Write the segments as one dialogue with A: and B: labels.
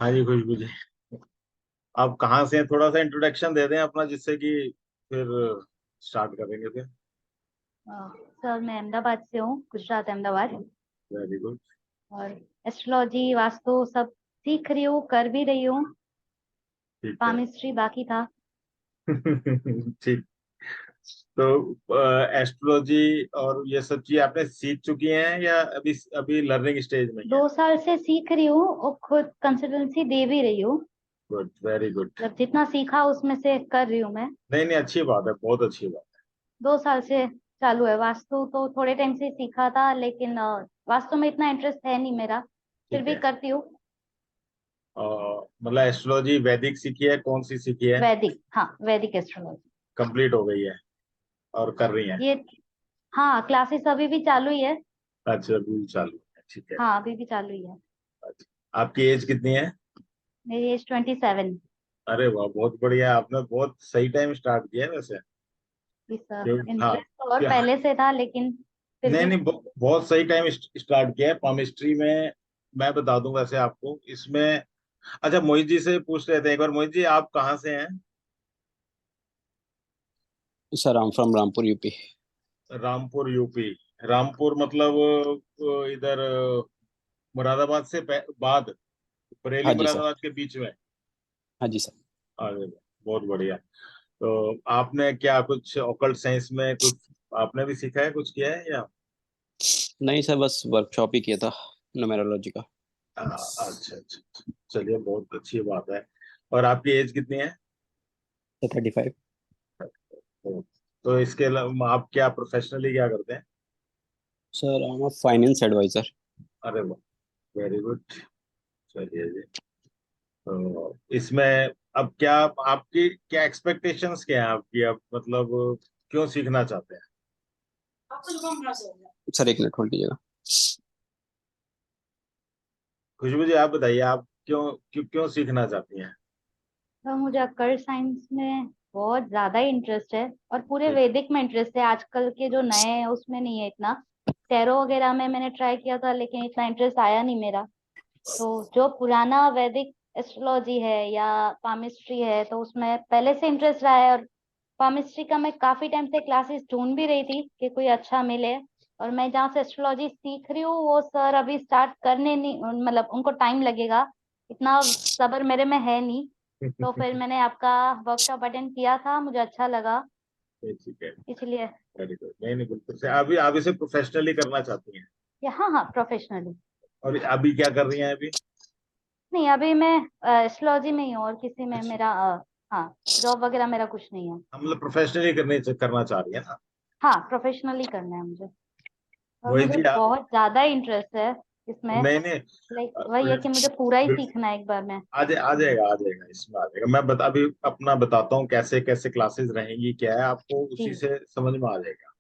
A: हाँ जी खुशबू जी। आप कहाँ से हैं, थोड़ा सा इंट्रोडक्शन दे दें अपना, जिससे कि फिर स्टार्ट करेंगे फिर।
B: सर मैं अहमदाबाद से हूँ, गुजरात अहमदाबाद।
A: Very good.
B: और एस्ट्रोलॉजी वास्तु सब सीख रही हूँ, कर भी रही हूँ।
A: ठीक है।
B: पामिस्ट्री बाकी था।
A: ठीक। तो एस्ट्रोलॉजी और ये सब चीज आपने सीख चुकी हैं या अभी अभी लर्निंग स्टेज में ही है?
B: 2 साल से सीख रही हूँ और खुद कंसल्टेंसी दे भी रही हूँ।
A: Good, very good.
B: मतलब जितना सीखा उसमें से कर रही हूँ मैं।
A: नहीं नहीं, अच्छी बात है, बहुत अच्छी बात
B: 2 साल से चालू है। वास्तु तो थोड़े टाइम से सीखा था, लेकिन वास्तु में इतना इंटरेस्ट है नहीं मेरा।
A: है।
B: फिर
A: ठीक
B: भी
A: है।
B: करती हूँ।
A: मतलब एस्ट्रोलॉजी वैदिक सीखी है, कौन सी सीखी है?
B: वैदिक, हाँ वैदिक एस्ट्रोलॉजी।
A: कंप्लीट हो गई है और कर रही हैं?
B: ये, हाँ क्लासेस अभी भी चालू ही है।
A: अच्छा, अभी चालू है, ठीक है।
B: हाँ अभी भी चालू ही है।
A: अच्छा, आपकी एज कितनी है?
B: मेरी एज 27।
A: अरे वाह, बहुत बढ़िया, आपने बहुत सही टाइम स्टार्ट किया है वैसे।
B: जी सर,
A: क्यों? हाँ।
B: इंटरेस्ट तो और
A: क्या?
B: पहले से था, लेकिन फिर
A: नहीं
B: भी।
A: नहीं, बहुत सही टाइम स्टार्ट किया है पामिस्ट्री में। मैं बता दूं वैसे आपको इसमें। अच्छा, मोहित जी से पूछ रहे थे एक बार, मोहित जी आप कहाँ से हैं?
C: Sir I am from Rampur UP.
A: Rampur UP. Rampur मतलब इधर मुरादाबाद से बाद, बरेली
C: हाँ जी सर।
A: मुरादाबाद के बीच में।
C: हाँ जी सर।
A: अरे बहुत बढ़िया। तो आपने क्या कुछ ऑकल्ट साइंस में कुछ आपने भी सीखा है, कुछ किया है या?
C: नहीं सर, बस वर्कशॉप ही किया था न्यूमेरोलॉजी का।
A: अच्छा अच्छा। चलिए, बहुत अच्छी बात है। और आपकी एज कितनी है?
C: सर 35।
A: तो इसके अलावा आप क्या प्रोफेशनली क्या करते हैं?
C: Sir I am finance advisor.
A: अरे वाह, वेरी गुड। चलिए जी। तो इसमें अब क्या आपकी क्या एक्सपेक्टेशंस क्या है आपकी, अब मतलब क्यों सीखना चाहते हैं?
C: सर एक मिनट होल्ड कीजिएगा।
A: खुशबू जी आप बताइए, आप क्यों सीखना चाहती हैं?
B: तो मुझे अकर साइंस में बहुत ज्यादा इंटरेस्ट है, और पूरे
A: ठीक।
B: वैदिक में इंटरेस्ट है। आजकल के जो नए हैं उसमें नहीं है इतना। टैरो वगैरह में मैंने ट्राई किया था, लेकिन इतना इंटरेस्ट आया नहीं मेरा। तो जो पुराना वैदिक एस्ट्रोलॉजी है या पामिस्ट्री है, तो उसमें पहले से इंटरेस्ट रहा है। और पामिस्ट्री का मैं काफी टाइम से क्लासेस ढूंढ भी रही थी कि कोई अच्छा मिले। और मैं जहाँ से एस्ट्रोलॉजी सीख रही हूँ वो सर अभी स्टार्ट करने नहीं, मतलब उनको टाइम लगेगा। इतना सब्र मेरे में है नहीं। तो फिर मैंने आपका वर्कशॉप अटेंड किया था, मुझे अच्छा लगा,
A: ठीक है।
B: इसलिए।
A: Very good. नहीं नहीं, बिल्कुल से अभी आप इसे प्रोफेशनली करना चाहती हैं?
B: हाँ हाँ, प्रोफेशनली।
A: और अभी क्या कर रही हैं अभी?
B: नहीं, अभी मैं एस्ट्रोलॉजी में ही हूँ, और किसी में
A: अच्छा।
B: मेरा हाँ, जॉब वगैरह मेरा कुछ नहीं है।
A: हम मतलब प्रोफेशनली करना चाह रही है ना?
B: हाँ प्रोफेशनली करना है मुझे। और
A: मोहित
B: मुझे
A: जी आप।
B: बहुत ज्यादा इंटरेस्ट है इसमें।
A: नहीं नहीं।
B: लाइक वही है कि मुझे पूरा ही
A: बिल-
B: सीखना है एक बार में।
A: आ जाएगा, इसमें आ जाएगा। मैं अभी अपना बताता हूँ कैसे कैसे क्लासेस रहेंगी, क्या है आपको उसी
B: जी।
A: से समझ में आ जाएगा।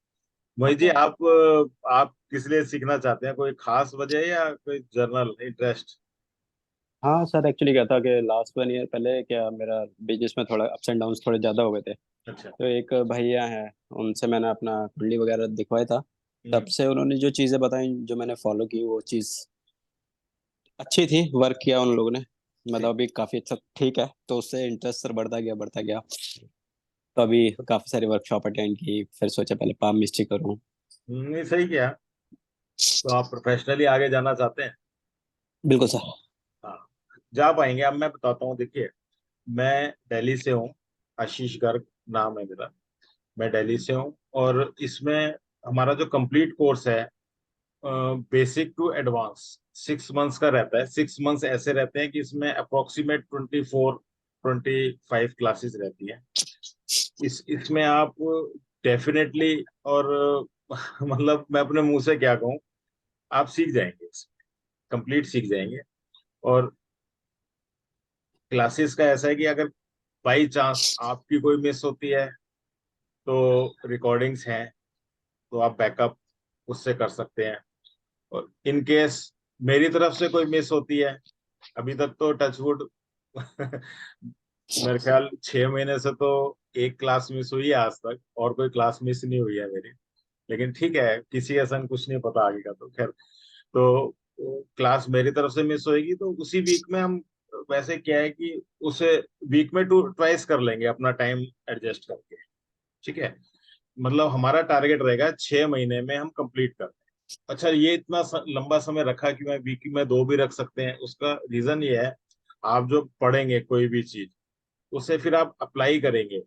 A: मोहित जी
B: ओके।
A: आप किस लिए सीखना चाहते हैं, कोई खास वजह या कोई जनरल इंटरेस्ट?
C: हाँ सर, एक्चुअली क्या था कि लास्ट 1 ईयर पहले क्या मेरा बिजनेस में थोड़ा अप्स एंड डाउन्स थोड़े ज़्यादा हो गए थे।
A: अच्छा।
C: तो एक भैया हैं, उनसे मैंने अपना कुंडली वगैरह दिखवाया था। तब
A: हम्म।
C: से उन्होंने जो चीज़ें बताई, जो मैंने फॉलो की, वो चीज़ अच्छी थी। वर्क किया उन लोगों ने, मतलब
A: ठीक।
C: अभी काफ़ी अच्छा ठीक है। तो उससे इंटरेस्ट सर बढ़ता गया बढ़ता गया। तो अभी काफ़ी सारी वर्कशॉप अटेंड की, फिर सोचा पहले पाम मिस्ट्री करूँ।
A: नहीं, सही किया। तो आप प्रोफेशनली आगे जाना चाहते हैं?
C: बिल्कुल सर।
A: हाँ, जा पाएंगे। अब मैं बताता हूँ, देखिए मैं दिल्ली से हूँ, आशीष गर्ग नाम है मेरा। मैं दिल्ली से हूँ और इसमें हमारा जो कंप्लीट कोर्स है, बेसिक टू एडवांस, 6 मंथ्स का रहता है। 6 मंथ्स ऐसे रहते हैं कि इसमें अप्रोक्सीमेट 24-25 क्लासेस रहती हैं। इसमें आप डेफिनेटली और मतलब मैं अपने मुंह से क्या कहूँ, आप सीख जाएंगे, कंप्लीट सीख जाएंगे। और क्लासेस का ऐसा है कि अगर बाई चांस आपकी कोई मिस होती है तो रिकॉर्डिंग्स हैं, तो आप बैकअप उससे कर सकते हैं। और इन केस मेरी तरफ से कोई मिस होती है, अभी तक तो टचवुड मेरे ख्याल 6 महीने से तो एक क्लास मिस हुई है आज तक, और कोई क्लास मिस नहीं हुई है मेरी। लेकिन ठीक है, किसी ऐसा कुछ नहीं पता आगे का, तो खैर। तो क्लास मेरी तरफ से मिस होएगी तो उसी वीक में हम वैसे क्या है कि उसे वीक में 2 ट्वाइस कर लेंगे अपना टाइम एडजस्ट करके। ठीक है, मतलब हमारा टारगेट रहेगा 6 महीने में हम कंप्लीट कर दें। अच्छा, ये इतना लंबा समय रखा कि मैं वीक में 2 भी रख सकते हैं, उसका रीजन ये है, आप जो पढ़ेंगे कोई भी चीज, उसे फिर आप अप्लाई करेंगे,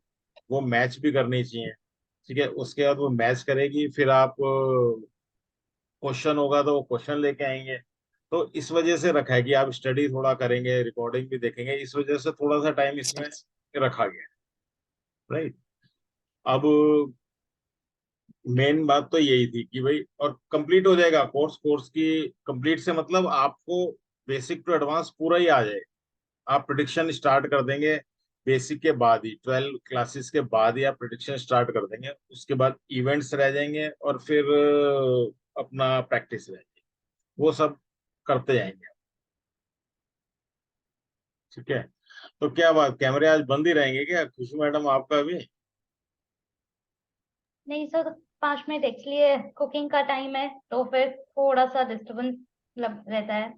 A: वो मैच भी करनी चाहिए। ठीक है, उसके बाद वो मैच करेगी, फिर आप क्वेश्चन होगा तो वो क्वेश्चन लेके आएंगे। तो इस वजह से रखा है कि आप स्टडी थोड़ा करेंगे, रिकॉर्डिंग भी देखेंगे, इस वजह से थोड़ा सा टाइम इसमें रखा गया है। राइट। अब मेन बात तो यही थी कि भाई, और कंप्लीट हो जाएगा कोर्स। कोर्स की कंप्लीट से मतलब आपको बेसिक टू एडवांस पूरा ही आ जाएगा। आप प्रिडिक्शन स्टार्ट कर देंगे बेसिक के बाद ही, 12 क्लासेस के बाद ही आप प्रिडिक्शन स्टार्ट कर देंगे। उसके बाद इवेंट्स रह जाएंगे और फिर अपना प्रैक्टिस रहेगी, वो सब करते जाएंगे। ठीक है, तो क्या बात, कैमरे आज बंद ही रहेंगे क्या खुशबू मैडम आपका भी?
B: नहीं सर, 5 मिनट एक्चुअली कुकिंग का टाइम है, तो फिर थोड़ा सा डिस्टरबेंस मतलब रहता है,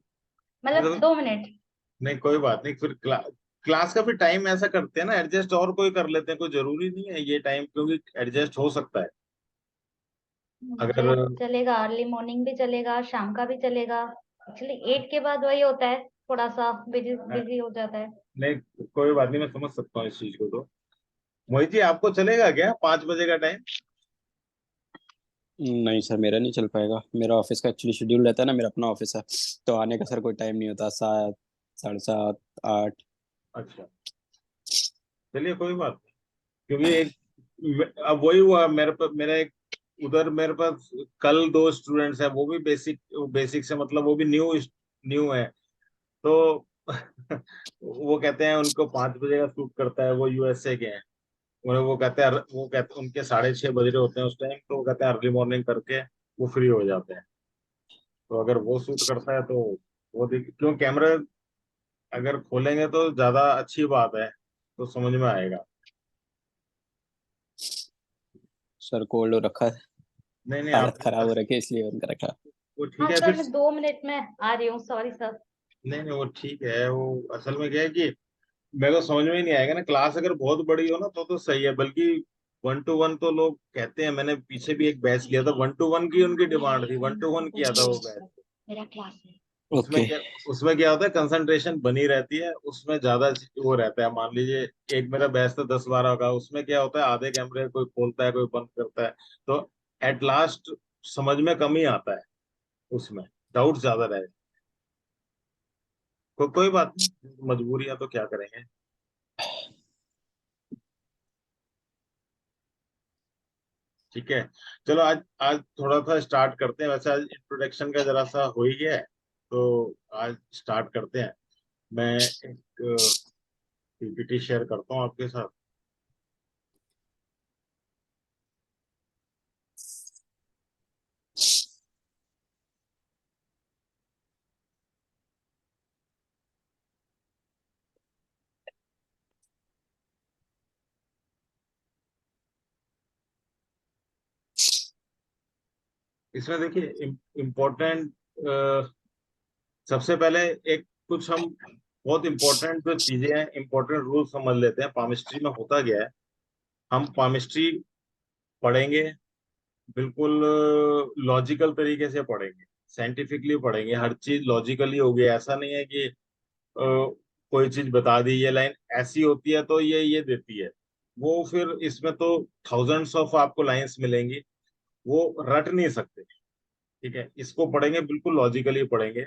B: मतलब
A: मतलब
B: 2 मिनट।
A: नहीं, कोई बात नहीं, फिर क्लास का भी टाइम ऐसा करते हैं ना एडजस्ट, और कोई कर लेते हैं, कोई जरूरी नहीं है ये टाइम, क्योंकि एडजस्ट हो सकता है
B: मुझे
A: अगर।
B: चलेगा, अर्ली मॉर्निंग भी चलेगा, शाम का भी चलेगा। एक्चुअली 8 के बाद वही होता है, थोड़ा सा बिजी बिजी हो जाता है।
A: नहीं, कोई बात नहीं, मैं समझ सकता हूँ इस चीज को। तो मोहित जी, आपको चलेगा क्या 5 बजे का टाइम?
C: नहीं सर, मेरा नहीं चल पाएगा। मेरा ऑफिस का एक्चुअली शेड्यूल रहता है ना, मेरा अपना ऑफिस है, तो आने का सर कोई टाइम नहीं होता। 7, 7:30, 8।
A: अच्छा, चलिए कोई बात नहीं, क्योंकि अब वही हुआ मेरे पास, मेरा एक उधर मेरे पास कल 2 स्टूडेंट्स हैं, वो भी बेसिक बेसिक से, मतलब वो भी न्यू न्यू है। तो वो कहते हैं उनको 5 बजे का शूट करता है, वो यूएसए के हैं। वो कहते उनके 6:30 बज रहे होते हैं उस टाइम, तो वो कहते हैं अर्ली मॉर्निंग करके वो फ्री हो जाते हैं। तो अगर वो शूट करता है तो वो देख, क्यों कैमरा अगर खोलेंगे तो ज्यादा अच्छी बात है, तो समझ में आएगा।
C: सर कोल्ड हो रखा है,
A: नहीं नहीं, आप
C: हालत खराब हो रखी है, इसलिए उनका रखा।
A: वो ठीक
B: हाँ
A: है
B: सर,
A: फिर।
B: मैं 2 मिनट में आ रही हूँ, सॉरी सर।
A: नहीं नहीं, वो ठीक है। वो असल में क्या है कि मेरे को समझ में ही नहीं आएगा ना, क्लास अगर बहुत बड़ी हो ना तो सही है, बल्कि 1-to-1 तो लोग कहते हैं, मैंने पीछे भी एक बैच लिया था 1-to-1 की, उनकी डिमांड थी, 1-to-1 किया था वो बैच।
B: मेरा क्लास है।
A: उसमें
C: ओके।
A: क्या उसमें क्या होता है, कंसंट्रेशन बनी रहती है, उसमें ज्यादा वो रहता है। मान लीजिए एक मेरा बैच था 10-12 का, उसमें क्या होता है, आधे कैमरे कोई खोलता है कोई बंद करता है, तो एट लास्ट समझ में कम ही आता है, उसमें डाउट ज्यादा रहे। कोई बात नहीं, मजबूरियां तो क्या करेंगे। ठीक है, चलो आज आज थोड़ा सा स्टार्ट करते हैं। वैसे आज इंट्रोडक्शन का जरा सा हो ही गया है, तो आज स्टार्ट करते हैं। मैं एक पीपीटी शेयर करता हूँ आपके साथ। इसमें देखिए इम्पोर्टेंट, सबसे पहले एक कुछ हम बहुत इंपॉर्टेंट जो चीजें हैं, इंपॉर्टेंट रूल समझ लेते हैं। पामिस्ट्री में होता गया है, हम पामिस्ट्री पढ़ेंगे बिल्कुल लॉजिकल तरीके से पढ़ेंगे, साइंटिफिकली पढ़ेंगे, हर चीज लॉजिकली होगी। ऐसा नहीं है कि कोई चीज बता दी, ये लाइन ऐसी होती है तो ये देती है, वो फिर इसमें तो थाउजेंड्स ऑफ आपको लाइंस मिलेंगी, वो रट नहीं सकते। ठीक है, इसको पढ़ेंगे बिल्कुल लॉजिकली पढ़ेंगे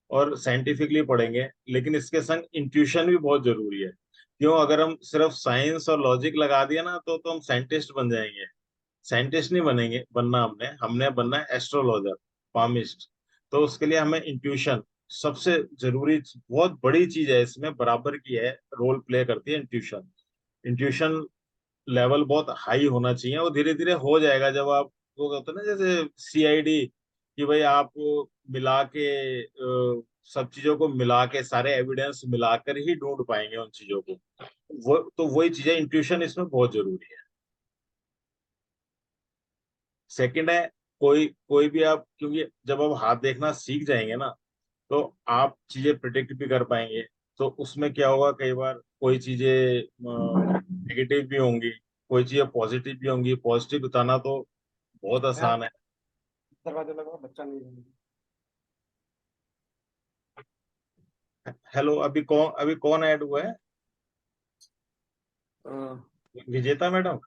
A: और साइंटिफिकली पढ़ेंगे, लेकिन इसके संग इंट्यूशन भी बहुत जरूरी है। क्यों, अगर हम सिर्फ साइंस और लॉजिक लगा दिया ना तो हम साइंटिस्ट बन जाएंगे। साइंटिस्ट नहीं बनेंगे, बनना हमने हमने बनना है एस्ट्रोलॉजर, पामिस्ट। तो उसके लिए हमें इंट्यूशन सबसे जरूरी, बहुत बड़ी चीज है, इसमें बराबर की है, रोल प्ले करती है इंट्यूशन। इंट्यूशन लेवल बहुत हाई होना चाहिए, और धीरे धीरे हो जाएगा जब आप, वो होता है ना जैसे सीआईडी, कि भाई आप मिला के सब चीजों को मिला के, सारे एविडेंस मिलाकर ही ढूंढ पाएंगे उन चीजों को। वो तो वही चीज है, इंट्यूशन इसमें बहुत जरूरी है। सेकंड है, कोई कोई भी आप, क्योंकि जब आप हाथ देखना सीख जाएंगे ना, तो आप चीजें प्रिडिक्ट भी कर पाएंगे। तो उसमें क्या होगा, कई बार कोई चीजें नेगेटिव भी होंगी, कोई चीजें पॉजिटिव भी होंगी। पॉजिटिव बताना तो बहुत आसान है।
D: दरवाजा लगा, बच्चा नहीं है।
A: हेलो, अभी कौन ऐड हुआ है? विजेता मैडम।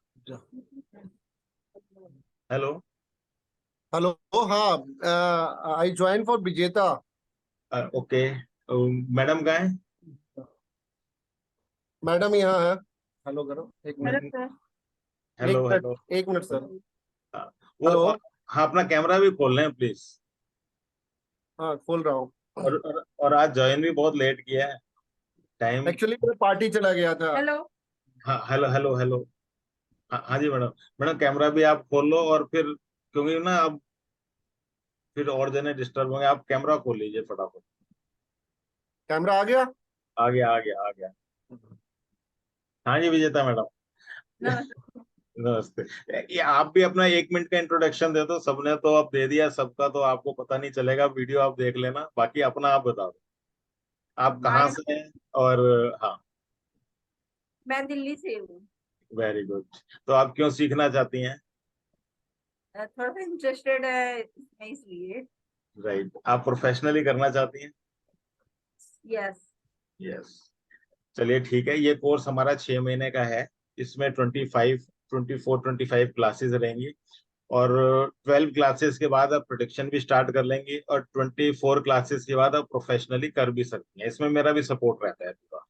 A: हेलो।
D: हेलो। हाँ, आई ज्वाइन फॉर विजेता।
A: ओके। मैडम कहाँ है?
D: मैडम यहाँ है। हेलो करो, एक मिनट।
A: हेलो
D: एक मिनट,
A: हेलो।
D: एक मिनट सर।
A: हाँ, वो
D: हेलो।
A: हाँ, अपना कैमरा भी खोल लें प्लीज।
D: हाँ, खोल रहा हूँ।
A: और आज ज्वाइन भी बहुत लेट किया है टाइम।
D: एक्चुअली मैं पार्टी चला गया था। हेलो।
A: हाँ, हेलो हेलो हेलो। हाँ हाँ जी मैडम। मैडम कैमरा भी आप खोल लो, और फिर क्योंकि ना अब फिर और जने डिस्टर्ब होंगे, आप कैमरा खोल लीजिए फटाफट।
D: कैमरा आ गया।
A: आ गया आ गया आ गया। हाँ जी विजेता मैडम। नमस्ते। ये आप भी अपना 1 मिनट का इंट्रोडक्शन दे दो। सबने तो अब दे दिया सबका, तो आपको पता नहीं चलेगा। वीडियो आप देख लेना, बाकी अपना आप बता दो, आप कहाँ से हैं? और हाँ।
E: मैं दिल्ली से हूँ।
A: Very good. तो आप क्यों सीखना चाहती हैं?
E: थोड़ा सा इंटरेस्टेड है इसमें, इसलिए।
A: राइट, आप प्रोफेशनली करना चाहती हैं?
E: यस।
A: यस। चलिए ठीक है, ये कोर्स हमारा 6 महीने का है। इसमें 24-25 क्लासेस रहेंगी। और 12 क्लासेस के बाद आप प्रोडक्शन भी स्टार्ट कर लेंगे, और 24 क्लासेस के बाद आप प्रोफेशनली कर भी सकती हैं। इसमें मेरा भी सपोर्ट रहता है पूरा।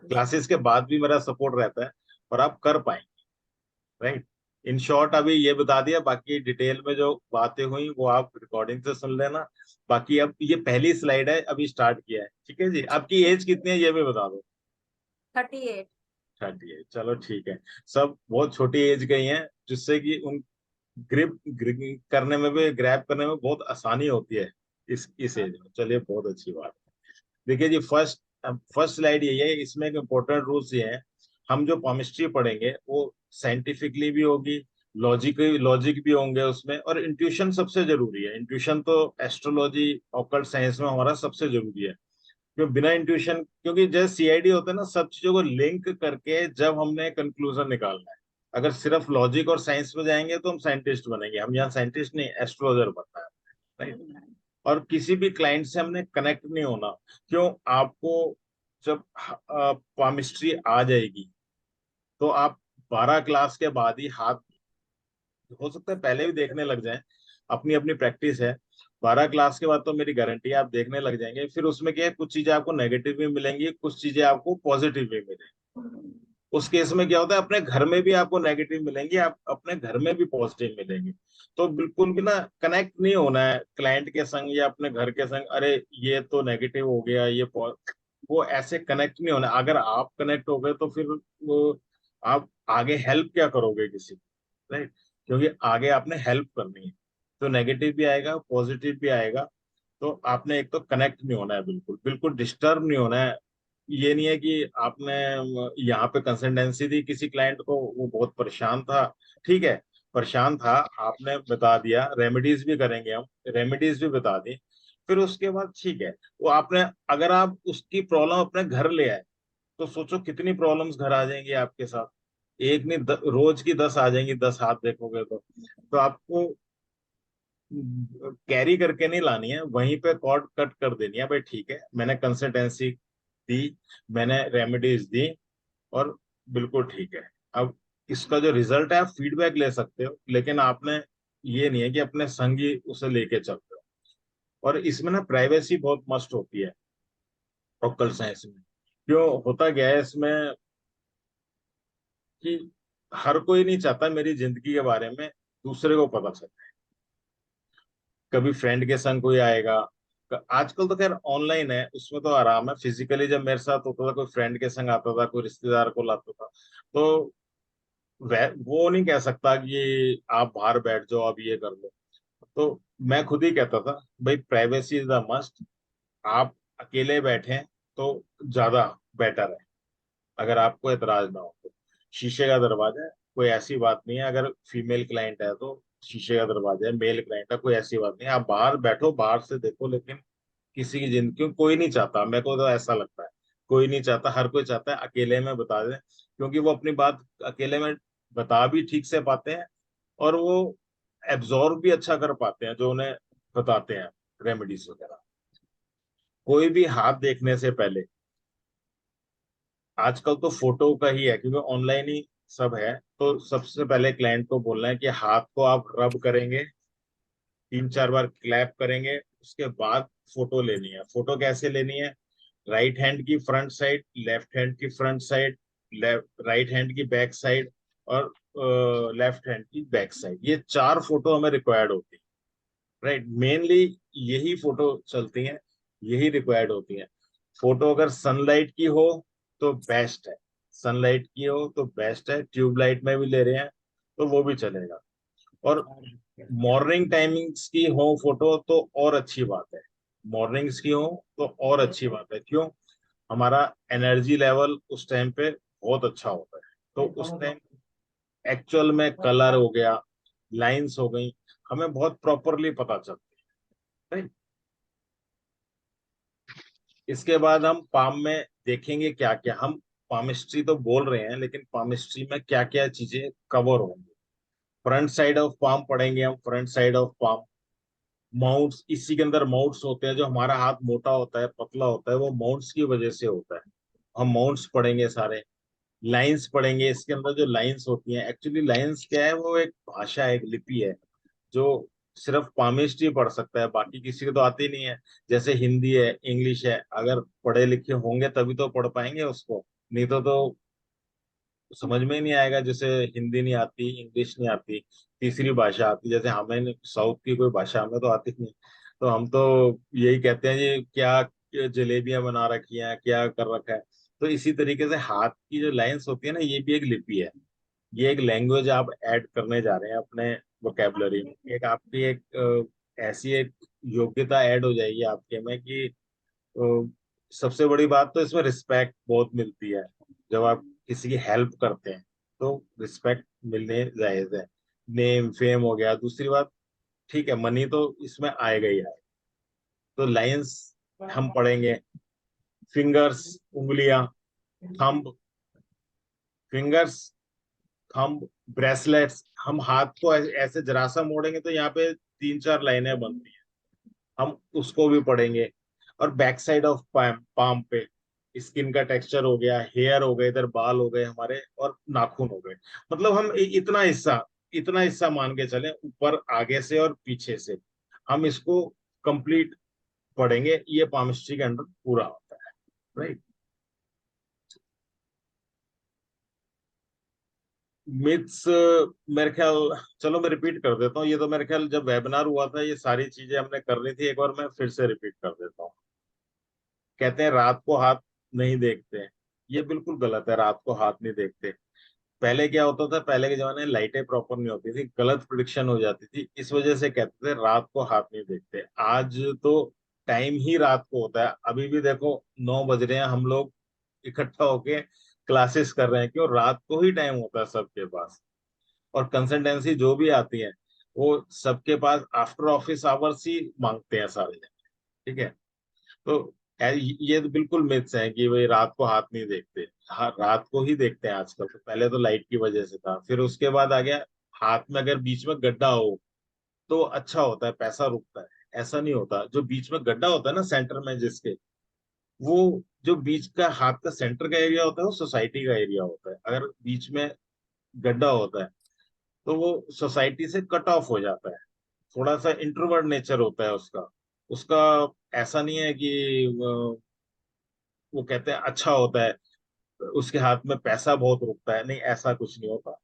A: क्लासेस के बाद भी मेरा सपोर्ट रहता है, और आप कर पाएंगे। राइट। इन शॉर्ट अभी ये बता दिया, बाकी डिटेल में जो बातें हुई वो आप रिकॉर्डिंग से सुन लेना। बाकी अब ये पहली स्लाइड है, अभी स्टार्ट किया है। ठीक है जी। आपकी एज कितनी है ये भी बता दो।
E: 38।
A: 38। चलो ठीक है। सब बहुत छोटी एज गई हैं, जिससे कि उन ग्रिप करने में भी, ग्रैब करने में बहुत आसानी होती है इस एज में। चलिए बहुत अच्छी बात है। देखिए जी, फर्स्ट फर्स्ट स्लाइड यही है। इसमें एक इम्पोर्टेंट रूल्स ये हैं। हम जो केमिस्ट्री पढ़ेंगे वो साइंटिफिकली भी होगी, लॉजिक भी होंगे उसमें, और इंट्यूशन सबसे जरूरी है। इंट्यूशन तो एस्ट्रोलॉजी, ऑकल्ट साइंस में हमारा सबसे जरूरी है। क्यों बिना इंट्यूशन, क्योंकि जैसे सीआईडी होता है ना, सब चीजों को लिंक करके जब हमने कंक्लूजन निकालना है। अगर सिर्फ लॉजिक और साइंस में जाएंगे तो हम साइंटिस्ट बनेंगे। हम यहाँ साइंटिस्ट नहीं, एस्ट्रोलॉजर बनना है। राइट। और किसी भी क्लाइंट से हमने कनेक्ट नहीं होना। क्यों? आपको जब केमिस्ट्री आ जाएगी तो आप 12 क्लास के बाद ही हाथ, हो सकता है पहले भी देखने लग जाएं, अपनी अपनी प्रैक्टिस है। 12 क्लास के बाद तो मेरी गारंटी है आप देखने लग जाएंगे। फिर उसमें क्या है, कुछ चीजें आपको नेगेटिव भी मिलेंगी, कुछ चीजें आपको पॉजिटिव भी मिलेंगी। उस केस में क्या होता है, अपने घर में भी आपको नेगेटिव मिलेंगी, आप अपने घर में भी पॉजिटिव मिलेंगी। तो बिल्कुल भी ना कनेक्ट नहीं होना है क्लाइंट के संग या अपने घर के संग। अरे ये तो नेगेटिव हो गया, वो ऐसे कनेक्ट नहीं होना। अगर आप कनेक्ट हो गए तो फिर वो आप आगे हेल्प क्या करोगे किसी को? राइट। क्योंकि आगे आपने हेल्प करनी है, तो नेगेटिव भी आएगा, पॉजिटिव भी आएगा। तो आपने एक तो कनेक्ट नहीं होना है, बिल्कुल बिल्कुल डिस्टर्ब नहीं होना है। ये नहीं है कि आपने यहाँ पे कंसल्टेंसी दी किसी क्लाइंट को, वो बहुत परेशान था। ठीक है, परेशान था, आपने बता दिया, रेमेडीज भी करेंगे हम, रेमेडीज भी बता दी। फिर उसके बाद ठीक है, वो आपने, अगर आप उसकी प्रॉब्लम अपने घर ले आए तो सोचो कितनी प्रॉब्लम्स घर आ जाएंगी आपके साथ। एक नहीं, रोज की 10 आ जाएंगी, 10 हाथ देखोगे तो आपको कैरी करके नहीं लानी है, वहीं पे कॉर्ड कट कर देनी है। भाई ठीक है, मैंने कंसल्टेंसी दी, मैंने रेमेडीज दी, और बिल्कुल ठीक है। अब इसका जो रिजल्ट है आप फीडबैक ले सकते हो, लेकिन आपने ये नहीं है कि अपने संगी उसे लेके चलते हो। और इसमें ना प्राइवेसी बहुत मस्ट होती है ऑक्कल साइंस में। क्यों होता गया है इसमें कि हर कोई नहीं चाहता मेरी जिंदगी के बारे में दूसरे को पता चले। कभी फ्रेंड के संग कोई आएगा, आजकल तो खैर ऑनलाइन है, उसमें तो आराम है। फिजिकली जब मेरे साथ होता था, कोई फ्रेंड के संग आता था, कोई रिश्तेदार को लाता था, तो वो नहीं कह सकता कि आप बाहर बैठ जाओ, अब ये कर लो। तो मैं खुद ही कहता था, भाई प्राइवेसी इज द मस्ट। आप अकेले बैठे तो ज्यादा बेटर है, अगर आपको एतराज ना हो तो। शीशे का दरवाजा है, कोई ऐसी बात नहीं है। अगर फीमेल क्लाइंट है तो शीशे का दरवाजा है, मेल क्लाइंट है, कोई ऐसी बात नहीं है। आप बाहर बैठो, बाहर से देखो, लेकिन किसी की जिंदगी, क्यों कोई नहीं चाहता, मेरे को तो ऐसा लगता है, कोई नहीं चाहता, हर कोई चाहता है अकेले में बता दें, क्योंकि वो अपनी बात अकेले में बता भी ठीक से पाते हैं और वो एब्जॉर्व भी अच्छा कर पाते हैं जो उन्हें बताते हैं रेमेडीज वगैरह। कोई भी हाथ देखने से पहले, आजकल तो फोटो का ही है क्योंकि ऑनलाइन ही सब है, तो सबसे पहले क्लाइंट को बोलना है कि हाथ को आप रब करेंगे, 3-4 बार क्लैप करेंगे, उसके बाद फोटो लेनी है। फोटो कैसे लेनी है? राइट हैंड की फ्रंट साइड, लेफ्ट हैंड की फ्रंट साइड, राइट हैंड की बैक साइड और लेफ्ट हैंड की बैक साइड, ये 4 फोटो हमें रिक्वायर्ड होती है। राइट, मेनली यही फोटो चलती हैं, यही रिक्वायर्ड होती हैं। फोटो अगर सनलाइट की हो तो बेस्ट है, सनलाइट की हो तो बेस्ट है, ट्यूबलाइट में भी ले रहे हैं तो वो भी चलेगा। और मॉर्निंग टाइमिंग्स की हो फोटो तो और अच्छी बात है, मॉर्निंग्स की हो तो और अच्छी बात है। क्यों? हमारा एनर्जी लेवल उस टाइम पे बहुत अच्छा होता है, तो उस टाइम एक्चुअल में कलर हो गया, लाइंस हो गई, हमें बहुत प्रॉपरली पता चलती है। राइट, इसके बाद हम पाम में देखेंगे क्या क्या, हम पामिस्ट्री तो बोल रहे हैं लेकिन पामिस्ट्री में क्या क्या चीजें कवर होंगी। फ्रंट साइड ऑफ पाम पढ़ेंगे हम, front side of palm, mounts, इसी के अंदर माउंट्स होते हैं। जो हमारा हाथ मोटा होता है, पतला होता है, वो माउंट्स की वजह से होता है। हम माउंट्स पढ़ेंगे सारे, लाइंस पढ़ेंगे। इसके अंदर जो लाइंस होती हैं, एक्चुअली लाइंस क्या है, वो एक भाषा है, एक लिपि है जो सिर्फ पामिस्ट ही पढ़ सकता है, बाकी किसी को तो आती नहीं है। जैसे हिंदी है, इंग्लिश है, अगर पढ़े लिखे होंगे तभी तो पढ़ पाएंगे उसको, नहीं तो समझ में ही नहीं आएगा। जैसे हिंदी नहीं आती, इंग्लिश नहीं आती, तीसरी भाषा आती, जैसे हमें साउथ की कोई भाषा हमें तो आती नहीं, तो हम तो यही कहते हैं जी क्या जलेबियां बना रखी हैं, क्या कर रखा है। तो इसी तरीके से हाथ की जो लाइंस होती है ना, ये भी एक लिपि है, ये एक लैंग्वेज आप ऐड करने जा रहे हैं अपने वोकेबलरी में। एक आपकी एक ऐसी एक योग्यता ऐड हो जाएगी आपके में कि सबसे बड़ी बात तो इसमें रिस्पेक्ट बहुत मिलती है। जब आप किसी की हेल्प करते हैं तो रिस्पेक्ट मिलने जायज है। नेम फेम हो गया, दूसरी बात ठीक है, मनी तो इसमें आएगा ही आएगा। तो लाइंस हम पढ़ेंगे, फिंगर्स, उंगलियां, थंब, फिंगर्स, थंब, ब्रेसलेट्स। हम हाथ को ऐसे जरा सा मोड़ेंगे तो यहाँ पे 3-4 लाइनें बनती हैं, हम उसको भी पढ़ेंगे। और back side of palm, palm पे स्किन का टेक्सचर हो गया, हेयर हो गए, इधर बाल हो गए हमारे, और नाखून हो गए। मतलब हम इतना हिस्सा मान के चलें, ऊपर आगे से और पीछे से हम इसको कंप्लीट पढ़ेंगे। ये पामिस्ट्री के अंडर पूरा होता है। राइट, मिथ्स, मेरे ख्याल, चलो मैं रिपीट कर देता हूँ। ये तो मेरे ख्याल जब वेबिनार हुआ था ये सारी चीजें हमने करनी थी, एक बार मैं फिर से रिपीट कर देता हूँ। कहते हैं रात को हाथ नहीं देखते हैं, ये बिल्कुल गलत है, रात को हाथ नहीं देखते। पहले क्या होता था, पहले के जमाने में लाइटें प्रॉपर नहीं होती थी, गलत प्रिडिक्शन हो जाती थी, इस वजह से कहते थे रात को हाथ नहीं देखते। आज तो टाइम ही रात को होता है। अभी भी देखो 9 बज रहे हैं, हम लोग इकट्ठा होके क्लासेस कर रहे हैं, क्यों? रात को ही टाइम होता है सबके पास। और कंसल्टेंसी जो भी आती है वो सबके पास आफ्टर ऑफिस आवर्स ही मांगते हैं सारे जन। ठीक है, तो ये तो बिल्कुल मिथ्स है कि भाई रात को हाथ नहीं देखते। हाँ, रात को ही देखते हैं आजकल। तो पहले तो लाइट की वजह से था, फिर उसके बाद आ गया हाथ में अगर बीच में गड्ढा हो तो अच्छा होता है, पैसा रुकता है। ऐसा नहीं होता, जो बीच में गड्ढा होता है ना सेंटर में जिसके, वो जो बीच का हाथ का सेंटर का एरिया होता है वो सोसाइटी का एरिया होता है। अगर बीच में गड्ढा होता है तो वो सोसाइटी से कट ऑफ हो जाता है, थोड़ा सा इंट्रोवर्ट नेचर होता है उसका। उसका ऐसा नहीं है कि वो कहते हैं अच्छा होता है, उसके हाथ में पैसा बहुत रुकता है, नहीं, ऐसा कुछ नहीं होता।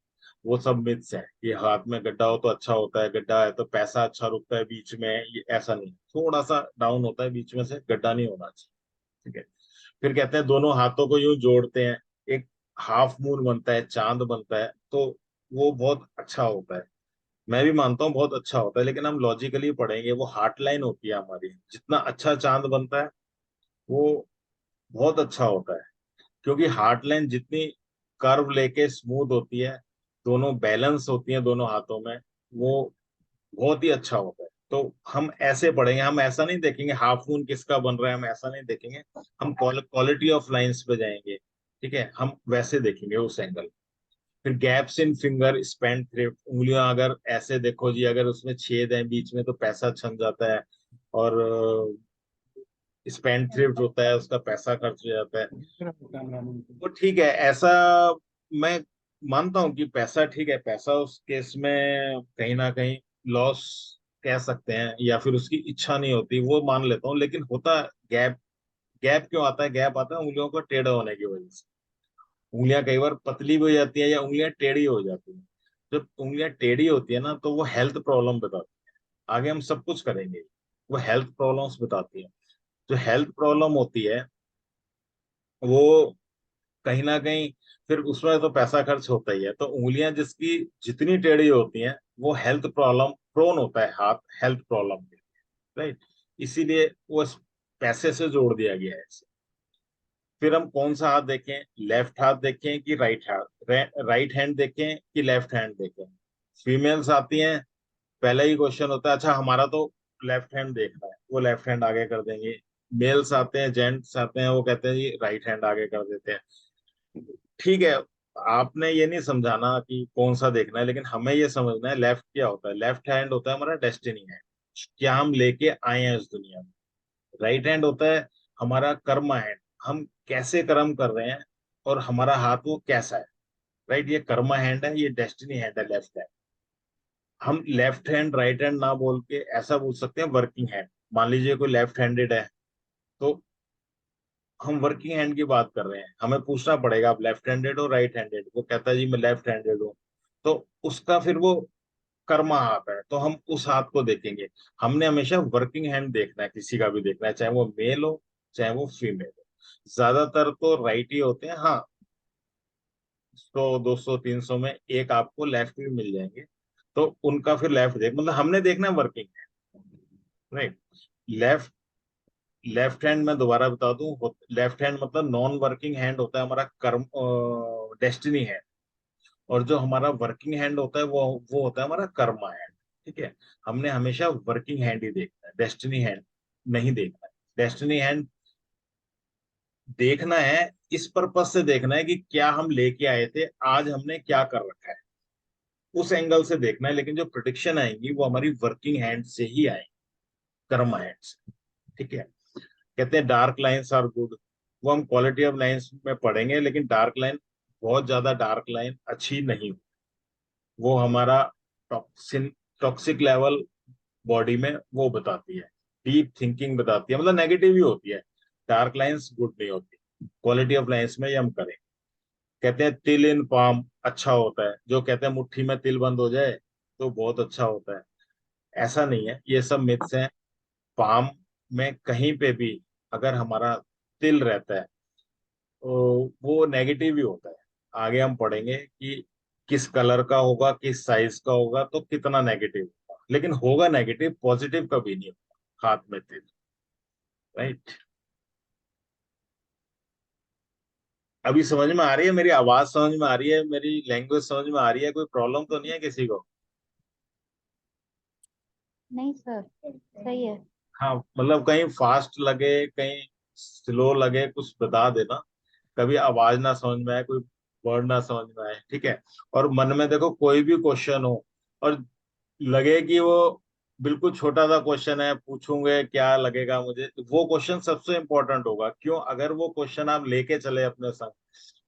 A: वो सब मिथ्स है कि हाथ में गड्ढा हो तो अच्छा होता है, गड्ढा है तो पैसा अच्छा रुकता है बीच में, ये ऐसा नहीं। थोड़ा सा डाउन होता है बीच में से, गड्ढा नहीं होना चाहिए। ठीक है, फिर कहते हैं दोनों हाथों को यूं जोड़ते हैं, एक हाफ मून बनता है, चांद बनता है, तो वो बहुत अच्छा होता है। मैं भी मानता हूँ बहुत अच्छा होता है, लेकिन हम लॉजिकली पढ़ेंगे, वो हार्ट लाइन होती है हमारी, जितना अच्छा चांद बनता है वो बहुत अच्छा होता है। क्योंकि हार्ट लाइन जितनी कर्व लेके स्मूथ होती है, दोनों बैलेंस होती है दोनों हाथों में, वो बहुत ही अच्छा होता है। तो हम ऐसे पढ़ेंगे, हम ऐसा नहीं देखेंगे हाफ मून किसका बन रहा है, हम ऐसा नहीं देखेंगे, हम क्वालिटी ऑफ लाइंस पे जाएंगे। ठीक है, हम वैसे देखेंगे उस एंगल। फिर gaps in finger spend thrift, उंगलियां अगर ऐसे देखो जी, अगर उसमें छेद है बीच में तो पैसा छन जाता है, और स्पेंड थ्रिफ्ट होता है उसका पैसा खर्च हो जाता है। तो ठीक है, ऐसा मैं मानता हूँ कि पैसा ठीक है, पैसा उस केस में कहीं ना कहीं लॉस कह सकते हैं, या फिर उसकी इच्छा नहीं होती, वो मान लेता हूँ। लेकिन होता गैप, गैप क्यों आता है? गैप आता है उंगलियों को टेढ़ा होने की वजह से। उंगलियां कई बार पतली भी हो जाती है या उंगलियां टेढ़ी हो जाती है। जब उंगलियां टेढ़ी होती है ना, तो वो हेल्थ प्रॉब्लम बताती है। आगे हम सब कुछ करेंगे, वो हेल्थ प्रॉब्लम्स बताती है। जो हेल्थ प्रॉब्लम होती है वो कहीं ना कहीं फिर उसमें तो पैसा खर्च होता ही है। तो उंगलियां जिसकी जितनी टेढ़ी होती हैं वो हेल्थ प्रॉब्लम प्रोन होता है, हाथ हेल्थ प्रॉब्लम के, राइट। इसीलिए वो पैसे से जोड़ दिया गया है इसे। फिर हम कौन सा हाथ देखें, लेफ्ट हाथ देखें कि राइट हाथ, राइट हैंड देखें कि लेफ्ट हैंड देखें। फीमेल्स आती हैं, पहला ही क्वेश्चन होता है अच्छा हमारा तो लेफ्ट हैंड देखना है, वो लेफ्ट हैंड आगे कर देंगे। मेल्स आते हैं, जेंट्स आते हैं, वो कहते हैं जी राइट हैंड आगे कर देते हैं। ठीक है, आपने ये नहीं समझाना कि कौन सा देखना है, लेकिन हमें ये समझना है लेफ्ट क्या होता है। लेफ्ट हैंड होता है हमारा डेस्टिनी है, क्या हम लेके आए हैं इस दुनिया में। राइट हैंड होता है हमारा कर्म हैंड, हम कैसे कर्म कर रहे हैं, और हमारा हाथ वो कैसा है। राइट, ये कर्म हैंड है, ये डेस्टिनी हैंड है लेफ्ट हैंड। हम लेफ्ट हैंड राइट हैंड ना बोल के ऐसा बोल सकते हैं वर्किंग हैंड। मान लीजिए कोई लेफ्ट हैंडेड है, तो हम वर्किंग हैंड की बात कर रहे हैं, हमें पूछना पड़ेगा आप लेफ्ट हैंडेड हो राइट हैंडेड, वो कहता है जी मैं लेफ्ट हैंडेड हूँ। तो उसका फिर वो कर्मा हाथ है, तो हम उस हाथ को देखेंगे। हमने हमेशा वर्किंग हैंड देखना है, किसी का भी देखना है, चाहे वो मेल हो चाहे वो फीमेल हो। ज्यादातर तो राइट ही होते हैं, हाँ 100 200 300 में एक आपको लेफ्ट भी मिल जाएंगे। तो उनका फिर लेफ्ट देख, मतलब हमने देखना है वर्किंग है, राइट। लेफ्ट लेफ्ट हैंड मैं दोबारा बता दूं, लेफ्ट हैंड मतलब नॉन वर्किंग हैंड होता है हमारा, कर्म डेस्टिनी है। और जो हमारा वर्किंग हैंड होता है वो होता है हमारा कर्मा हैंड। ठीक है, हमने हमेशा वर्किंग हैंड ही देखना है, डेस्टिनी हैंड नहीं देखना है। डेस्टिनी हैंड देखना है इस पर्पज से देखना है कि क्या हम लेके आए थे, आज हमने क्या कर रखा है, उस एंगल से देखना है। लेकिन जो प्रिडिक्शन आएंगी वो हमारी वर्किंग हैंड से ही आएंगी, कर्मा हैंड से। ठीक है, कहते हैं डार्क लाइन्स आर गुड, वो हम क्वालिटी ऑफ लाइन्स में पढ़ेंगे। लेकिन डार्क लाइन, बहुत ज्यादा डार्क लाइन अच्छी नहीं, वो हमारा टॉक्सिन टॉक्सिक लेवल बॉडी में वो बताती है, डीप थिंकिंग बताती है, मतलब नेगेटिव ही होती है। डार्क लाइंस गुड नहीं होती। क्वालिटी ऑफ लाइंस में ये हम करें। कहते हैं तिल इन पाम अच्छा होता है, जो कहते हैं मुट्ठी में तिल बंद हो जाए तो बहुत अच्छा होता है, ऐसा नहीं है, ये सब मिथ्स हैं। पाम में कहीं पे भी अगर हमारा तिल रहता है तो वो नेगेटिव ही होता है। आगे हम पढ़ेंगे कि किस कलर का होगा, किस साइज का होगा, तो कितना नेगेटिव होगा, लेकिन होगा नेगेटिव, पॉजिटिव कभी नहीं होगा हाथ में तिल, राइट। अभी समझ में आ रही है मेरी आवाज, समझ में आ रही है मेरी लैंग्वेज, समझ में आ रही है, कोई प्रॉब्लम तो नहीं है किसी को?
B: नहीं सर, सही है।
A: हाँ, मतलब कहीं फास्ट लगे कहीं स्लो लगे, कुछ बता देना। कभी आवाज ना समझ में आए, कोई वर्ड ना समझ में आए, ठीक है। और मन में देखो कोई भी क्वेश्चन हो और लगे कि वो बिल्कुल छोटा सा क्वेश्चन है, पूछूंगे क्या लगेगा मुझे, तो वो क्वेश्चन सबसे इंपॉर्टेंट होगा। क्यों? अगर वो क्वेश्चन आप लेके चले अपने संग,